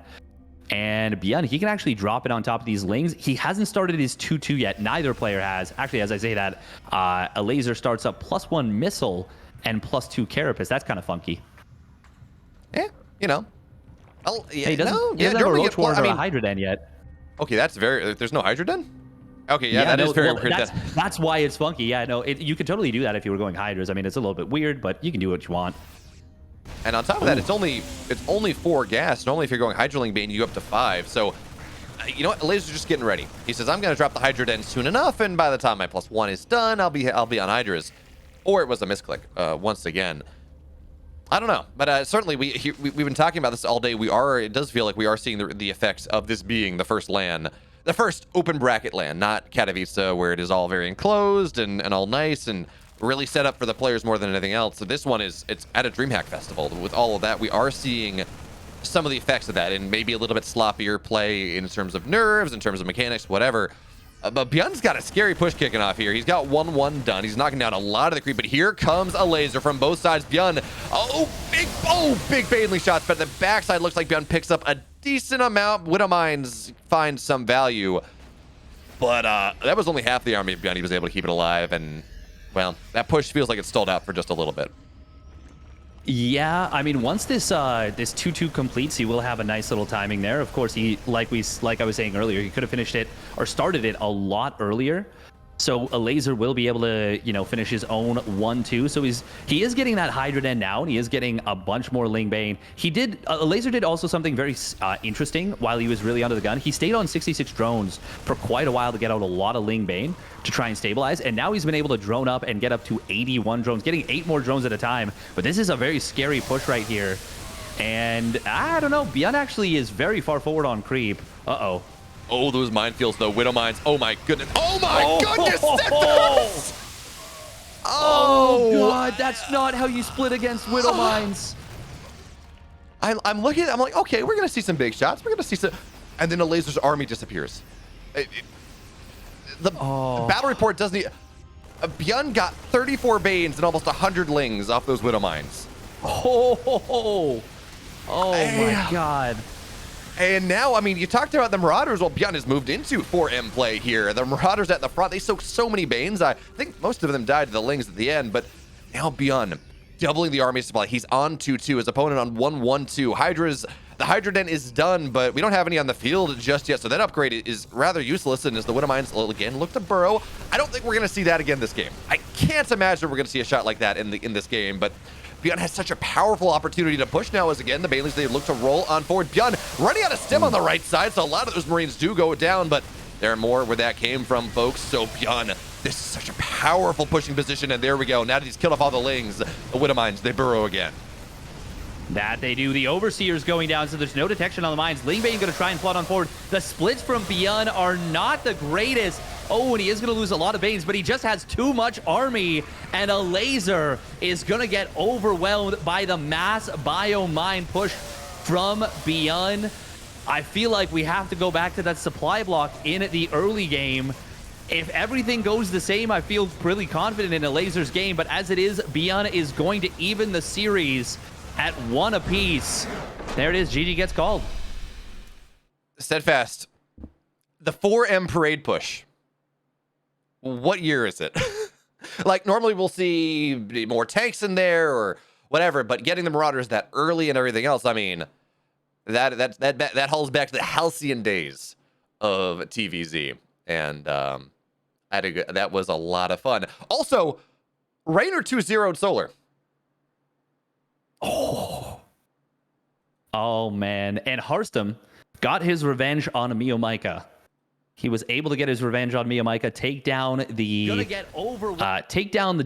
Speaker 1: And ByuN, he can actually drop it on top of these lings. He hasn't started his 2-2 yet. Neither player has. Actually, as I say that, Elazer starts up +1 missile and +2 carapace. That's kind of funky.
Speaker 2: Yeah, Oh, yeah,
Speaker 1: he doesn't have a Roach Ward or a Hydra Den yet.
Speaker 2: Okay, that's there's no Hydra Den? Okay, yeah, that is very weird.
Speaker 1: That's why it's funky. Yeah, no, you could totally do that if you were going Hydras. I mean, it's a little bit weird, but you can do what you want.
Speaker 2: And on top of that, it's only 4 gas, and only if you're going Hydraling Bane, you go up to 5. So, you know what? Elazer's just getting ready. He says, I'm going to drop the Hydra Den soon enough, and by the time my +1 is done, I'll be on Hydras. Or it was a misclick, once again. I don't know, but certainly we've been talking about this all day. It does feel like we are seeing the effects of this being the first LAN, the first open bracket LAN, not Katowice, where it is all very enclosed and all nice and really set up for the players more than anything else. So this one it's at a DreamHack festival. With all of that, we are seeing some of the effects of that, and maybe a little bit sloppier play in terms of nerves, in terms of mechanics, whatever. But ByuN's got a scary push kicking off here. He's got 1-1 done. He's knocking down a lot of the creep, but here comes Elazer from both sides. ByuN, big Baneling shots, but the backside looks like ByuN picks up a decent amount. Widowmines finds some value, but that was only half the army of ByuN. He was able to keep it alive, and well, that push feels like it stalled out for just a little bit.
Speaker 1: Yeah, I mean, once this 2-2 completes, he will have a nice little timing there. Of course, he like I was saying earlier, he could have finished it or started it a lot earlier. So Elazer will be able to, finish his own 1-2. So he is getting that Hydra Den now, and he is getting a bunch more Ling Bane. Elazer did also something very interesting while he was really under the gun. He stayed on 66 drones for quite a while to get out a lot of Ling Bane to try and stabilize, and now he's been able to drone up and get up to 81 drones, getting 8 more drones at a time. But this is a very scary push right here. And I don't know, ByuN actually is very far forward on creep. Uh-oh.
Speaker 2: Oh, those minefields, though. Widow mines. Oh, my goodness. Oh, my goodness.
Speaker 1: Oh, God. That's not how you split against Widow mines.
Speaker 2: I'm looking at it. I'm like, okay, we're going to see some big shots. We're going to see some. And then Elazer's army disappears. The battle report doesn't even. ByuN got 34 Banes and almost 100 Lings off those Widow mines.
Speaker 1: Oh my God.
Speaker 2: And now, I mean, you talked about the Marauders. Well, ByuN has moved into 4M play here. The Marauders at the front, they soaked so many Banes. I think most of them died to the Lings at the end, but now ByuN doubling the army supply. He's on 2-2, his opponent on 1-1-2. The Hydra Den is done, but we don't have any on the field just yet, so that upgrade is rather useless, and as the Widow Mines again look to burrow, I don't think we're going to see that again this game. I can't imagine we're going to see a shot like that in this game, but ByuN has such a powerful opportunity to push now as, again, the Baileys, they look to roll on forward. ByuN running out of stem on the right side, so a lot of those Marines do go down, but there are more where that came from, folks. So ByuN, this is such a powerful pushing position, and there we go. Now that he's killed off all the Lings, the Widow Mines, they burrow again.
Speaker 1: That they do. The Overseer's going down, so there's no detection on the mines. Ling Bane going to try and flood on forward. The splits from ByuN are not the greatest. Oh, and he is going to lose a lot of Banes, but he just has too much army, and Elazer is going to get overwhelmed by the mass bio mine push from ByuN. I feel like we have to go back to that supply block in the early game. If everything goes the same, I feel pretty confident in Elazer's game, but as it is, ByuN is going to even the series at 1 apiece. There it is. GG gets called.
Speaker 2: Steadfast. The 4M parade push. What year is it? Like, normally we'll see more tanks in there or whatever, but getting the Marauders that early and everything else, I mean, that hauls back to the halcyon days of TVZ. And that was a lot of fun. Also, Raynor 2-0'd Solar.
Speaker 1: Oh, man. And Harstem got his revenge on Miyomika. He was able to get his revenge on Miyomika, take down the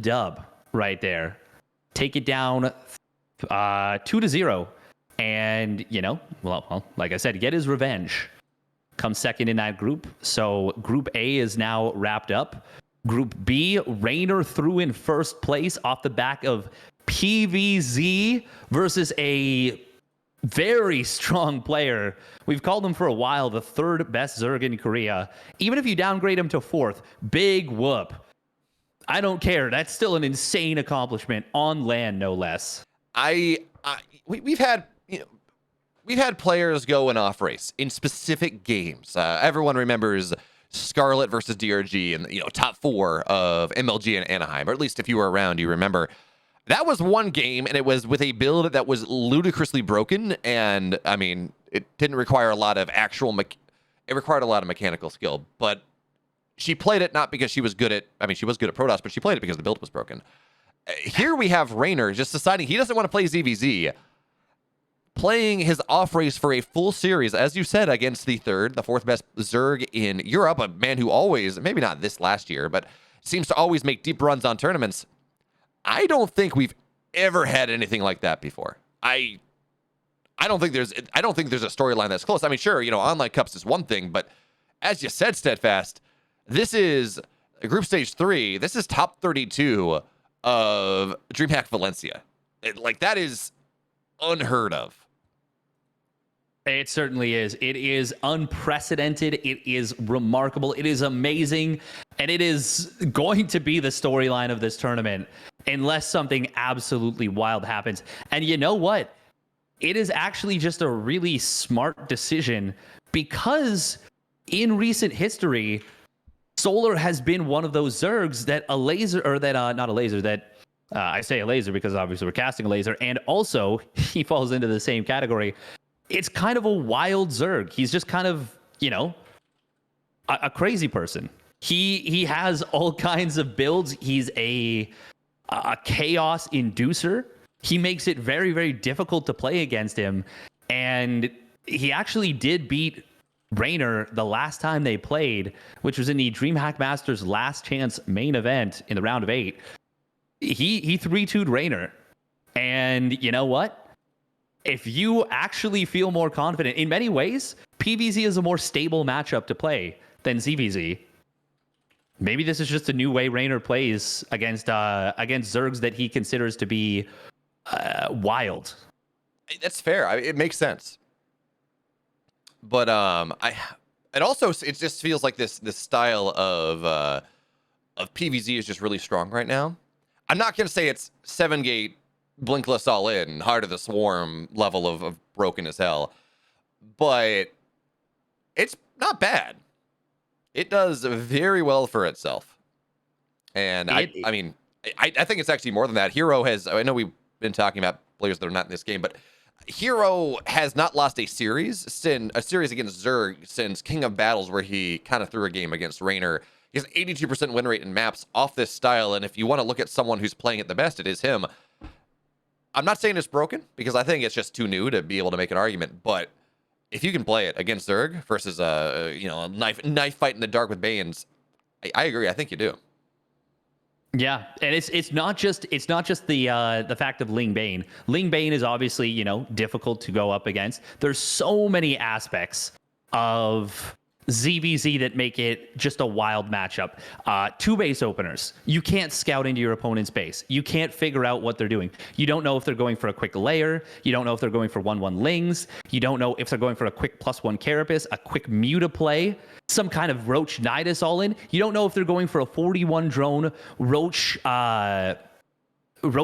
Speaker 1: dub right there. Take it down 2-0. And, well, like I said, get his revenge. Comes second in that group. So Group A is now wrapped up. Group B, Raynor threw in first place off the back of PVZ versus a very strong player. We've called him for a while the third best Zerg in Korea. Even if you downgrade him to fourth, big whoop. I don't care. That's still an insane accomplishment on land, no less.
Speaker 2: We've had players go in off race in specific games. Everyone remembers Scarlet versus DRG and top 4 of MLG and Anaheim, or at least if you were around, you remember. That was one game, and it was with a build that was ludicrously broken, and I mean, it didn't require a lot of it required a lot of mechanical skill, but she played it not because she was good at, she was good at Protoss, but she played it because the build was broken. Here we have Raynor just deciding he doesn't want to play ZVZ, playing his off race for a full series, as you said, against the fourth best Zerg in Europe, a man who always, maybe not this last year, but seems to always make deep runs on tournaments. I don't think we've ever had anything like that before. I don't think there's a storyline that's close. I mean, sure, online cups is one thing, but as you said, Steadfast, this is group stage 3. This is top 32 of DreamHack Valencia. That is unheard of.
Speaker 1: It certainly is. It is unprecedented. It is remarkable. It is amazing. And it is going to be the storyline of this tournament unless something absolutely wild happens. And you know what? It is actually just a really smart decision because in recent history, Solar has been one of those Zergs that that I say Elazer because obviously we're casting Elazer, and also he falls into the same category. It's kind of a wild Zerg. He's just kind of, a crazy person. He has all kinds of builds. He's a chaos inducer. He makes it very, very difficult to play against him. And he actually did beat Raynor the last time they played, which was in the DreamHack Masters last chance main event in the round of 8. He 3-2'd Raynor. And you know what? If you actually feel more confident, in many ways, PVZ is a more stable matchup to play than ZVZ. Maybe this is just a new way Raynor plays against Zergs that he considers to be wild.
Speaker 2: That's fair. It makes sense. But it just feels like this style of PVZ is just really strong right now. I'm not gonna say it's 7-gate blinkless all in, Heart of the Swarm level of broken as hell, but it's not bad. It does very well for itself. And I think it's actually more than that. Hero has, I know we've been talking about players that are not in this game, but Hero has not lost a series against Zerg since King of Battles, where he kind of threw a game against Raynor. He has 82% win rate in maps off this style, and if you want to look at someone who's playing it the best, it is him. I'm not saying it's broken, because I think it's just too new to be able to make an argument, but if you can play it against Zerg versus a knife fight in the dark with Banes, I agree. I think you do.
Speaker 1: Yeah, and it's not just the fact of Ling Bane. Ling Bane is obviously, difficult to go up against. There's so many aspects of ZVZ that make it just a wild matchup. 2 base openers. You can't scout into your opponent's base. You can't figure out what they're doing. You don't know if they're going for a quick layer. You don't know if they're going for 1/1 Lings. You don't know if they're going for a quick +1 Carapace, a quick Muta play, some kind of Roach Nidus all in. You don't know if they're going for a 41 drone Roach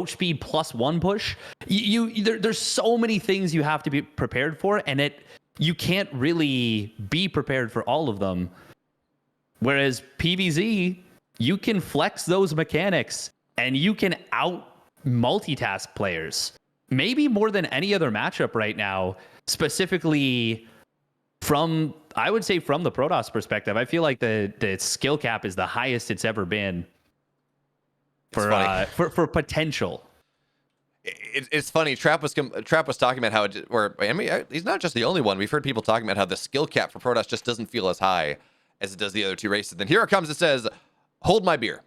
Speaker 1: speed +1 push. There's so many things you have to be prepared for, and you can't really be prepared for all of them. Whereas PVZ, you can flex those mechanics and you can out multitask players. Maybe more than any other matchup right now, specifically from the Protoss perspective. I feel like the skill cap is the highest it's ever been for potential.
Speaker 2: It's funny. Trap was talking about how he's not just the only one. We've heard people talking about how the skill cap for Protoss just doesn't feel as high as it does the other 2 races. Then here it comes. It says, "Hold my beer."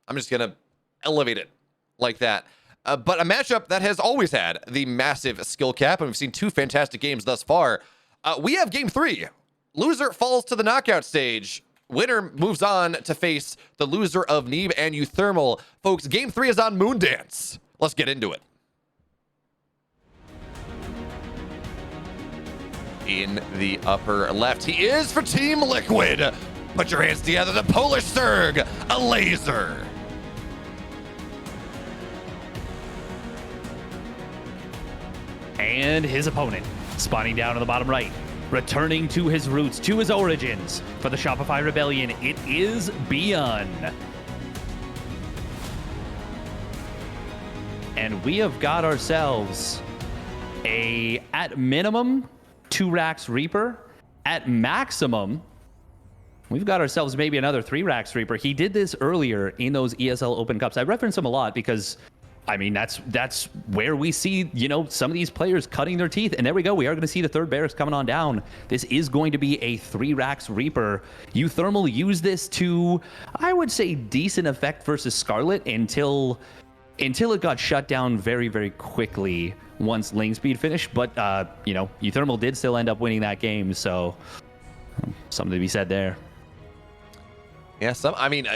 Speaker 2: I'm just gonna elevate it like that. But a matchup that has always had the massive skill cap, and we've seen 2 fantastic games thus far. We have game 3. Loser falls to the knockout stage. Winner moves on to face the loser of Neeb and Euthermal. Folks, game 3 is on Moondance. Let's get into it. In the upper left, he is for Team Liquid. Put your hands together, the Polish Zerg, Elazer.
Speaker 1: And his opponent, spawning down on the bottom right, returning to his roots, to his origins. For the Shopify Rebellion, it is ByuN. And we have got ourselves at minimum, 2 Racks Reaper. At maximum, we've got ourselves maybe another 3 Racks Reaper. He did this earlier in those ESL Open Cups. I reference him a lot because, that's where we see, some of these players cutting their teeth. And there we go. We are going to see the 3rd Barracks coming on down. This is going to be a 3 Racks Reaper. Euthermal used this to, I would say, decent effect versus Scarlet until it got shut down very, very quickly once Ling Speed finished. But, Euthermal did still end up winning that game, so something to be said there.
Speaker 2: Yeah, I think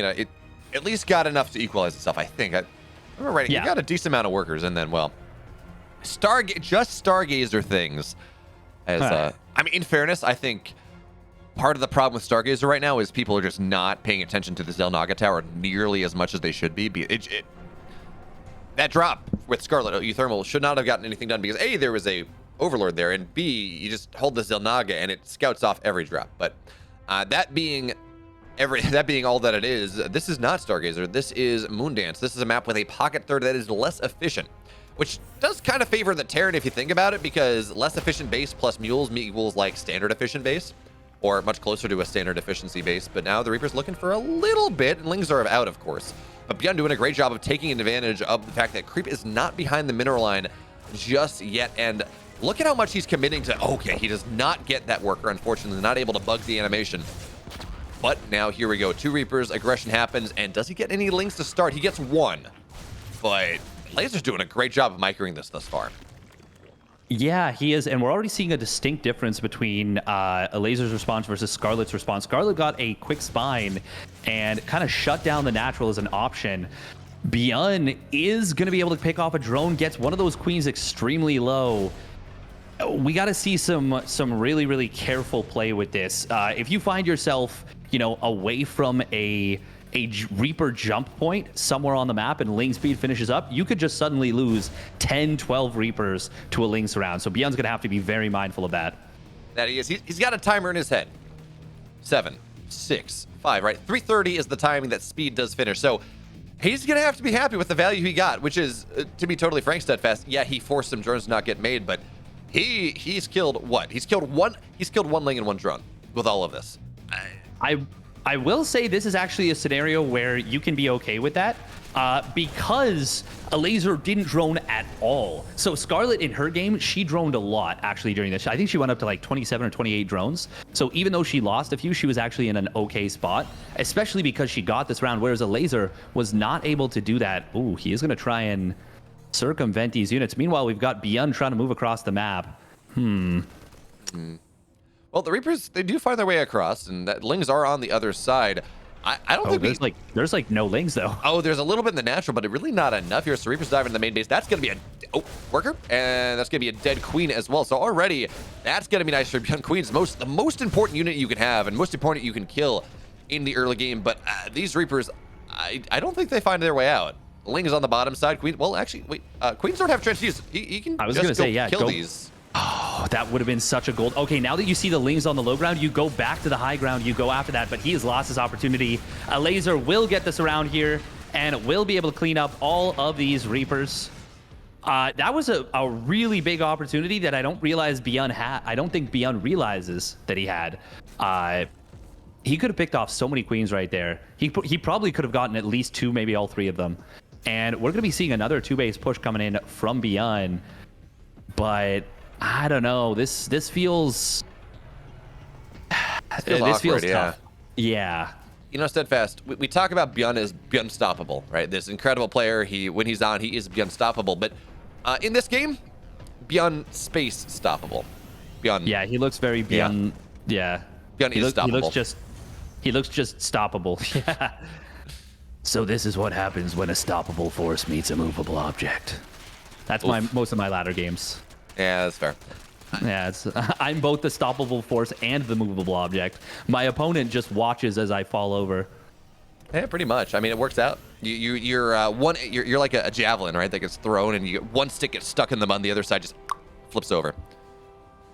Speaker 2: it at least got enough to equalize itself, I think. I remember writing, you got a decent amount of workers, and then, Stargazer things. In fairness, I think part of the problem with Stargazer right now is people are just not paying attention to the Xel'Naga Tower nearly as much as they should be. That drop with Scarlet Euthermal should not have gotten anything done because A, there was a Overlord there, and B, you just hold the Xel'Naga and it scouts off every drop. But that being that being all that it is, this is not Stargazer. This is Moondance. This is a map with a pocket third that is less efficient, which does kind of favor the Terran if you think about it, because less efficient base plus mules equals like standard efficient base, or much closer to a standard efficiency base. But now the Reaper's looking for a little bit, and Lings are out, of course. But ByuN doing a great job of taking advantage of the fact that Creep is not behind the mineral line just yet. And look at how much he's committing to. Okay, he does not get that worker, unfortunately, not able to bug the animation. But now here we go. 2 Reapers, aggression happens, and does he get any Lings to start? He gets 1. But Elazer's doing a great job of microing this thus far.
Speaker 1: Yeah, he is, and we're already seeing a distinct difference between Elazer's response versus Scarlet's response. Scarlet got a quick spine and kind of shut down the natural as an option. ByuN is going to be able to pick off a drone, gets one of those queens extremely low. We got to see some really, really careful play with this. If you find yourself, you know, away from a Reaper jump point somewhere on the map and Ling speed finishes up, you could just suddenly lose 10, 12 Reapers to a Ling's round. So ByuN's going to have to be very mindful of that.
Speaker 2: That he is. He's got a timer in his head. 7, 6, 5, right? 3:30 is the timing that speed does finish. So he's going to have to be happy with the value he got, which is, to be totally frank, Steadfast, yeah, he forced some drones to not get made, but he's killed what? He's killed one Ling and 1 drone with all of this.
Speaker 1: I will say this is actually a scenario where you can be okay with that because Elazer didn't drone at all. So Scarlet in her game, she droned a lot actually during this. I think she went up to like 27 or 28 drones. So even though she lost a few, she was actually in an okay spot, especially because she got this round, whereas Elazer was not able to do that. Ooh, he is going to try and circumvent these units. Meanwhile, we've got ByuN trying to move across the map.
Speaker 2: Well, the Reapers, they do find their way across, and that Lings are on the other side. I don't think
Speaker 1: there's like no Lings though.
Speaker 2: Oh, there's a little bit in the natural, but really not enough here. So Reapers diving into the main base. That's going to be a worker, and that's going to be a dead queen as well. So already, that's going to be nice for ByuN. Queen's the most important unit you can have, and most important you can kill in the early game. But these Reapers, I don't think they find their way out. Ling is on the bottom side. Queen, well, actually, wait. Queens don't have transfuse. He can kill these.
Speaker 1: Oh, that would have been such a gold. Okay, now that you see the Lings on the low ground, you go back to the high ground, you go after that, but he has lost his opportunity. Elazer will get this around here and will be able to clean up all of these Reapers. That was a really big opportunity that I don't realize ByuN had. I don't think ByuN realizes that he had. He could have picked off so many queens right there. He probably could have gotten at least 2, maybe all 3 of them. And we're going to be seeing another 2-base push coming in from ByuN. But I don't know. This feels tough. Yeah.
Speaker 2: You know, Steadfast, we talk about ByuN as ByUnstoppable, right? This incredible player. When he's on, he is ByUnstoppable. But in this game, ByuN space stoppable. ByuN.
Speaker 1: Yeah, he looks very ByuN. Yeah.
Speaker 2: ByuN is stoppable.
Speaker 1: He looks just stoppable. Yeah. So this is what happens when a stoppable force meets a movable object. That's most of my ladder games.
Speaker 2: Yeah, that's fair.
Speaker 1: Yeah, I'm both the stoppable force and the movable object. My opponent just watches as I fall over.
Speaker 2: Yeah, pretty much. I mean, it works out. You're like a javelin, right? That gets thrown, and you get one stick gets stuck in the mud, the other side just flips over.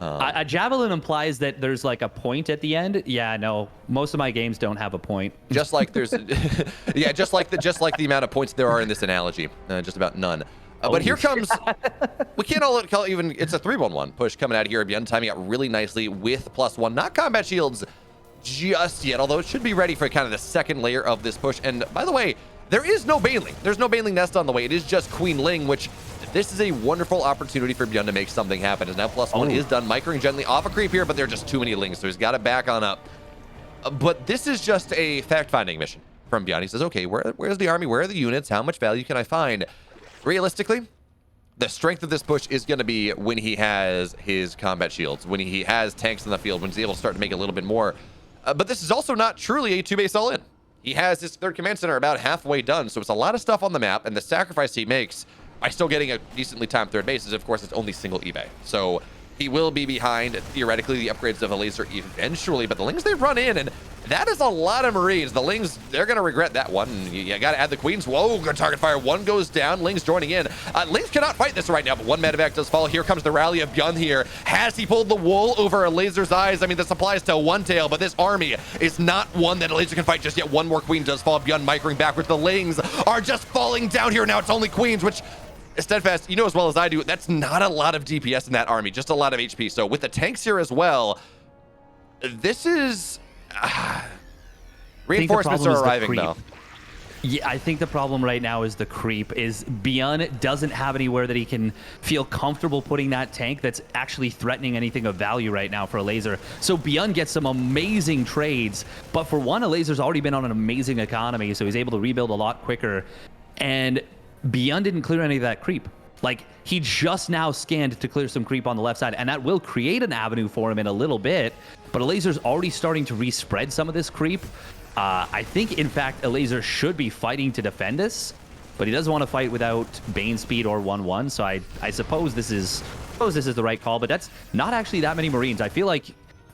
Speaker 1: A javelin implies that there's like a point at the end. Yeah, no, most of my games don't have a point.
Speaker 2: Just like there's, yeah, just like the amount of points there are in this analogy, just about none. But here comes, we can't all call it even, it's a 3-1-1 push coming out of here. ByuN timing out really nicely with +1. Not combat shields just yet, although it should be ready for kind of the second layer of this push. And by the way, there is no Baneling. There's no Baneling nest on the way. It is just Queen Ling, which this is a wonderful opportunity for ByuN to make something happen. As now +1 is done, microing gently off a creep here, but there are just too many Lings, so he's got to back on up. But this is just a fact-finding mission from ByuN. He says, okay, where's the army? Where are the units? How much value can I find? Realistically, the strength of this push is going to be when he has his combat shields, when he has tanks in the field, when he's able to start to make a little bit more. But this is also not truly a 2-base all-in. He has his third command center about halfway done, so it's a lot of stuff on the map, and the sacrifice he makes by still getting a decently timed third base is, of course, it's only single eBay. So He will be behind, theoretically, the upgrades of Elazer eventually, but the Lings, they run in, and that is a lot of Marines. The Lings, they're going to regret that one. You got to add the Queens. Whoa, good target fire. One goes down. Lings joining in. Lings cannot fight this right now, but one medevac does fall. Here comes the rally of ByuN here. Has he pulled the wool over Elazer's eyes? I mean, this applies to one tail, but this army is not one that Elazer can fight just yet. One more Queen does fall. ByuN microing backwards. The Lings are just falling down here. Now it's only Queens, which... Steadfast, you know as well as I do, that's not a lot of DPS in that army, just a lot of HP. So with the tanks here as well, this is... reinforcements are arriving, though.
Speaker 1: Yeah, I think the problem right now is the creep. Is ByuN doesn't have anywhere that he can feel comfortable putting that tank that's actually threatening anything of value right now for Elazer. So ByuN gets some amazing trades, but for one, Elazer's already been on an amazing economy, so he's able to rebuild a lot quicker. And ByuN didn't clear any of that creep. Like, he just now scanned to clear some creep on the left side, and that will create an avenue for him in a little bit, but Elazer's already starting to respread some of this creep. I think, in fact, Elazer should be fighting to defend this, but he doesn't want to fight without Bane speed or 1-1, so I suppose this is the right call, but that's not actually that many Marines. I feel like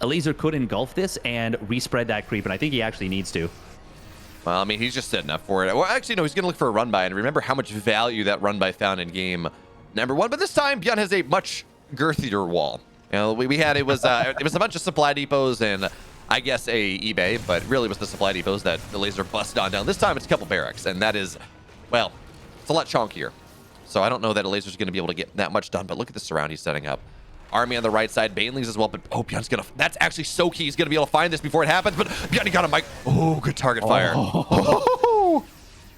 Speaker 1: Elazer could engulf this and respread that creep, and I think he actually needs to.
Speaker 2: Well, I mean, he's just setting up for it. Well, actually, no, he's going to look for a run-by, and remember how much value that run-by found in game number 1. But this time, ByuN has a much girthier wall. You know, we had, it was a bunch of supply depots and I guess a eBay, but really it was the supply depots that the Elazer busted on down. This time, it's a couple barracks, and that is, well, it's a lot chunkier. So I don't know that Elazer's going to be able to get that much done, but look at the surround he's setting up. Army on the right side, Banelings as well, but oh, ByuN's gonna, that's actually so key. He's gonna be able to find this before it happens, but ByuN got a mic. Oh, good target fire.
Speaker 1: Oh.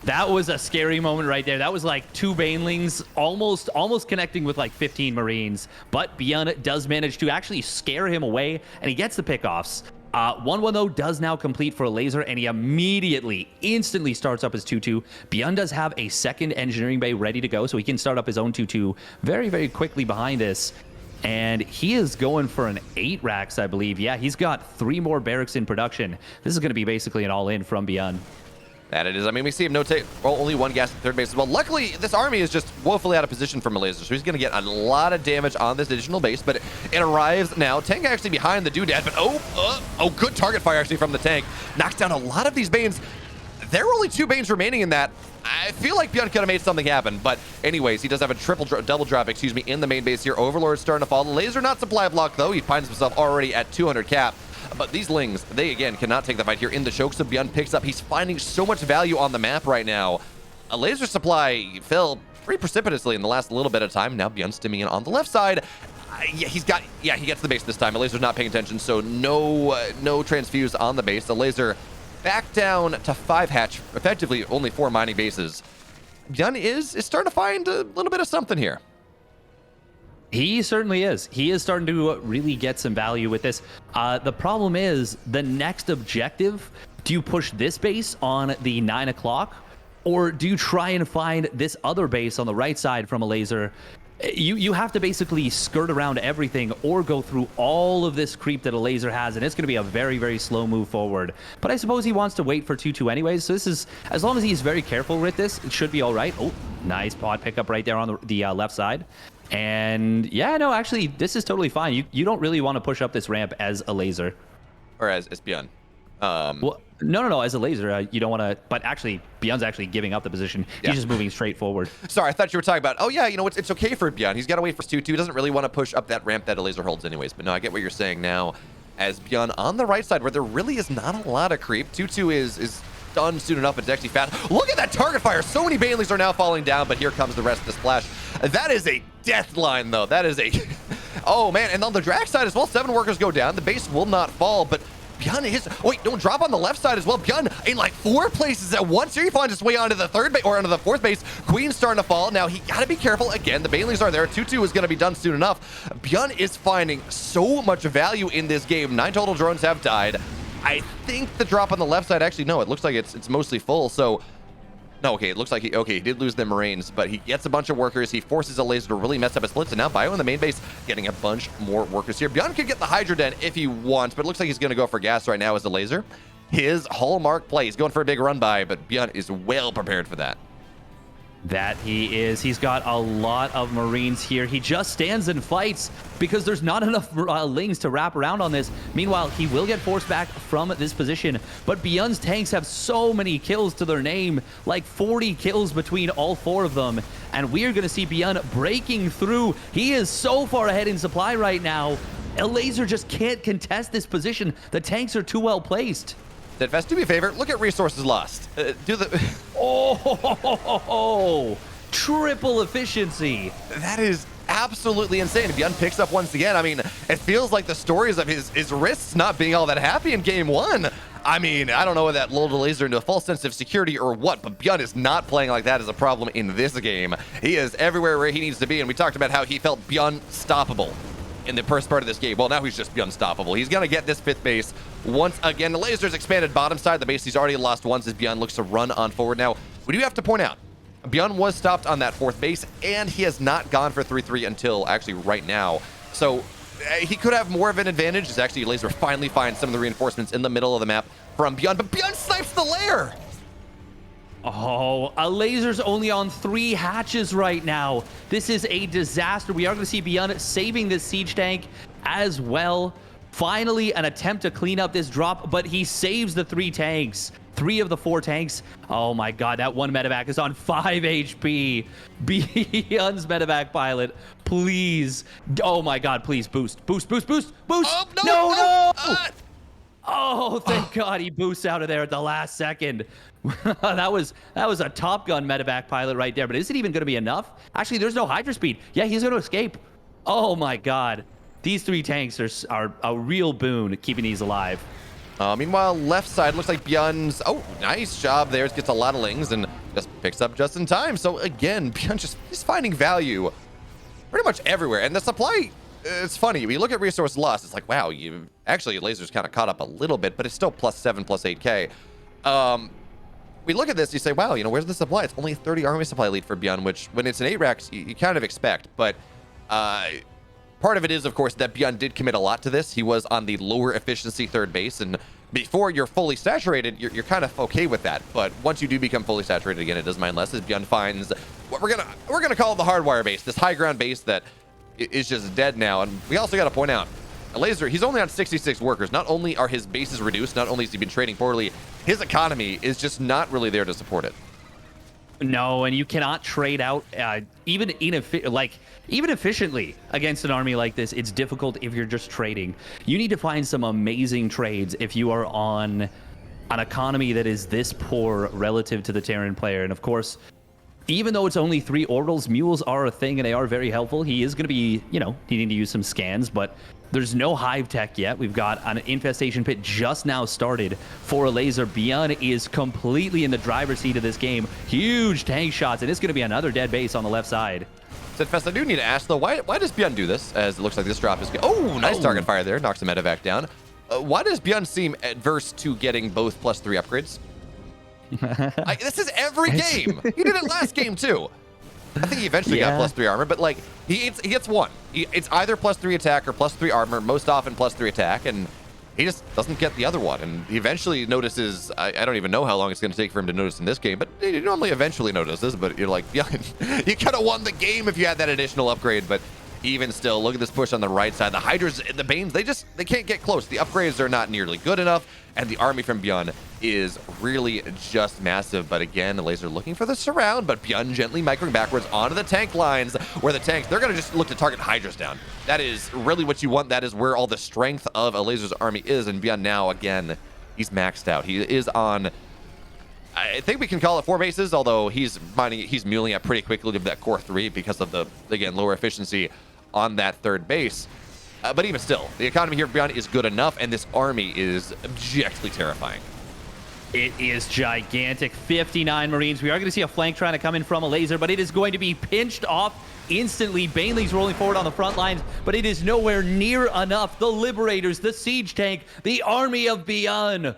Speaker 1: That was a scary moment right there. That was like 2 Banelings almost connecting with like 15 Marines, but ByuN does manage to actually scare him away, and he gets the pickoffs. 1-1 though does now complete for Elazer, and he instantly starts up his 2-2. ByuN does have a second engineering bay ready to go, so he can start up his own 2-2 very, very quickly behind this. And he is going for an 8 racks, I believe. Yeah, he's got 3 more barracks in production. This is going to be basically an all-in from ByuN.
Speaker 2: That it is. I mean, we see him only 1 gas in third base as well. Luckily, this army is just woefully out of position from Elazer, so he's going to get a lot of damage on this additional base, but it arrives now. Tank actually behind the doodad, but oh, good target fire actually from the tank. Knocks down a lot of these Banes. There were only 2 Banes remaining in that. I feel like ByuN could have made something happen, but anyways, he does have a double drop, in the main base here. Overlord's starting to fall. Elazer not supply block, though. He finds himself already at 200 cap. But these Lings, they again cannot take the fight here in the choke, so ByuN picks up. He's finding so much value on the map right now. A Laser supply fell pretty precipitously in the last little bit of time. Now ByuN stimming in on the left side. He gets the base this time. Elazer's not paying attention, so no transfuse on the base. Elazer back down to 5 hatch, effectively only 4 mining bases. ByuN is starting to find a little bit of something here.
Speaker 1: He certainly is. He is starting to really get some value with this. The problem is the next objective. Do you push this base on the 9 o'clock, or do you try and find this other base on the right side from Elazer? You have to basically skirt around everything or go through all of this creep that Elazer has, and it's going to be a very, very slow move forward. But I suppose he wants to wait for 2-2 anyways, so this is, as long as he's very careful with this, it should be all right. Oh, nice pod pickup right there on the left side. And yeah, no, actually, this is totally fine. You don't really want to push up this ramp as Elazer.
Speaker 2: Or as ByuN.
Speaker 1: Well, no, as Elazer, you don't want to, but actually, ByuN's actually giving up the position. He's just moving straight forward. Sorry,
Speaker 2: I thought you were talking about, oh yeah, you know, it's okay for ByuN. He's got to wait for 2-2. He doesn't really want to push up that ramp that Elazer holds anyways. But no, I get what you're saying now. As ByuN on the right side, where there really is not a lot of creep. 2-2 is done soon enough. It's actually fast. Look at that target fire. So many Banelings are now falling down, but here comes the rest of the splash. That is a death line, though. That is a... Oh, man. And on the drag side as well, 7 workers go down. The base will not fall, but ByuN is... Wait, don't drop on the left side as well. ByuN in like 4 places at once. Here he finds his way onto the 3rd base, or onto the 4th base. Queen's starting to fall. Now, he got to be careful. Again, the Banelings are there. 2-2 is going to be done soon enough. ByuN is finding so much value in this game. 9 total drones have died. I think the drop on the left side, actually, no, it looks like it's mostly full. So, no, okay, it looks like he did lose the Marines, but he gets a bunch of workers. He forces Elazer to really mess up his splits, and now ByuN in the main base getting a bunch more workers here. ByuN could get the Hydra Den if he wants, but it looks like he's going to go for gas right now as Elazer. His hallmark play. He's going for a big run by, but ByuN is well prepared for that.
Speaker 1: That he is. He's got a lot of Marines here. He just stands and fights because there's not enough Lings to wrap around on this. Meanwhile, he will get forced back from this position. But ByuN's tanks have so many kills to their name, like 40 kills between all 4 of them. And we are going to see ByuN breaking through. He is so far ahead in supply right now. Elazer just can't contest this position. The tanks are too well placed.
Speaker 2: Steadfast, do me a favor. Look at resources lost. Do the...
Speaker 1: Oh, triple efficiency.
Speaker 2: That is absolutely insane. ByuN picks up once again. I mean, it feels like the stories of his wrists not being all that happy in game 1. I mean, I don't know if that lulled Elazer into a false sense of security or what, but ByuN is not playing like that as a problem in this game. He is everywhere where he needs to be, and we talked about how he felt ByuN-stoppable in the first part of this game. Well, now he's just unstoppable. He's going to get this 5th base once again. The Lasers expanded bottom side. The base he's already lost once as ByuN looks to run on forward now. We do have to point out, ByuN was stopped on that 4th base, and he has not gone for 3-3 until actually right now. So he could have more of an advantage as actually Elazer finally finds some of the reinforcements in the middle of the map from ByuN, but ByuN snipes the lair.
Speaker 1: Oh, Elazer's only on 3 hatches right now. This is a disaster. We are going to see ByuN saving this siege tank as well. Finally, an attempt to clean up this drop, but he saves the 3 tanks. 3 of the 4 tanks. Oh my god, that one medevac is on 5 HP. ByuN's medevac pilot, please. Oh my god, please boost. Boost, boost, boost, boost.
Speaker 2: Oh,
Speaker 1: no. Oh, thank God he boosts out of there at the last second. that was a Top Gun medevac pilot right there. But is it even going to be enough? Actually, there's no Hydra speed. Yeah, he's going to escape. Oh my God. These 3 tanks are a real boon keeping these alive.
Speaker 2: Meanwhile, left side looks like ByuN's... Oh, nice job there. Gets a lot of Lings and just picks up just in time. So again, ByuN just finding value pretty much everywhere. And the supply... It's funny, when you look at resource loss, it's like, wow, you actually Lasers kind of caught up a little bit, but it's still +7, +8K. We look at this, you say, wow, you know, where's the supply? It's only 30 army supply lead for ByuN, which when it's an 8 racks, you kind of expect. But part of it is, of course, that ByuN did commit a lot to this. He was on the lower efficiency 3rd base, and before you're fully saturated, you're kind of okay with that. But once you do become fully saturated again, it does mind less as ByuN finds what we're gonna call the hardwire base, this high ground base that is just dead now. And we also got to point out, Elazer, he's only on 66 workers. Not only are his bases reduced, not only has he been trading poorly, his economy is just not really there to support it.
Speaker 1: No, and you cannot trade out even efficiently against an army like this. It's difficult if you're just trading. You need to find some amazing trades if you are on an economy that is this poor relative to the Terran player. And of course, even though it's only 3 orbitals, mules are a thing and they are very helpful. He is going to be, you know, needing to use some scans, but there's no hive tech yet. We've got an infestation pit just now started for Elazer. ByuN is completely in the driver's seat of this game. Huge tank shots, and it's going to be another dead base on the left side.
Speaker 2: Steadfast, I do need to ask, though, why does ByuN do this? As it looks like this drop is... Oh, nice target fire there. Knocks the medevac down. Why does ByuN seem adverse to getting both +3 upgrades? This is every game. He did it last game too. I think he eventually got +3 armor, but like he gets one. It's either +3 attack or +3 armor, most often +3 attack, and he just doesn't get the other one. And he eventually notices, I don't even know how long it's going to take for him to notice in this game, but he normally eventually notices. But you're like, yeah, you could have won the game if you had that additional upgrade. But even still, look at this push on the right side. The Hydras and the Banes, they can't get close. The upgrades are not nearly good enough, and the army from ByuN is really just massive. But again, the Elazer looking for the surround, but ByuN gently microing backwards onto the tank lines, where the tanks, they're going to just look to target Hydras down. That is really what you want. That is where all the strength of Elazer's army is, and ByuN now, again, he's maxed out. He is on... I think we can call it 4 bases, although he's muling up pretty quickly to that core 3 because of the, again, lower efficiency on that 3rd base. But even still, the economy here for ByuN is good enough, and this army is objectively terrifying.
Speaker 1: It is gigantic. 59 Marines. We are going to see a flank trying to come in from Elazer, but it is going to be pinched off instantly. Bainley's rolling forward on the front lines, but it is nowhere near enough. The Liberators, the siege tank, the army of ByuN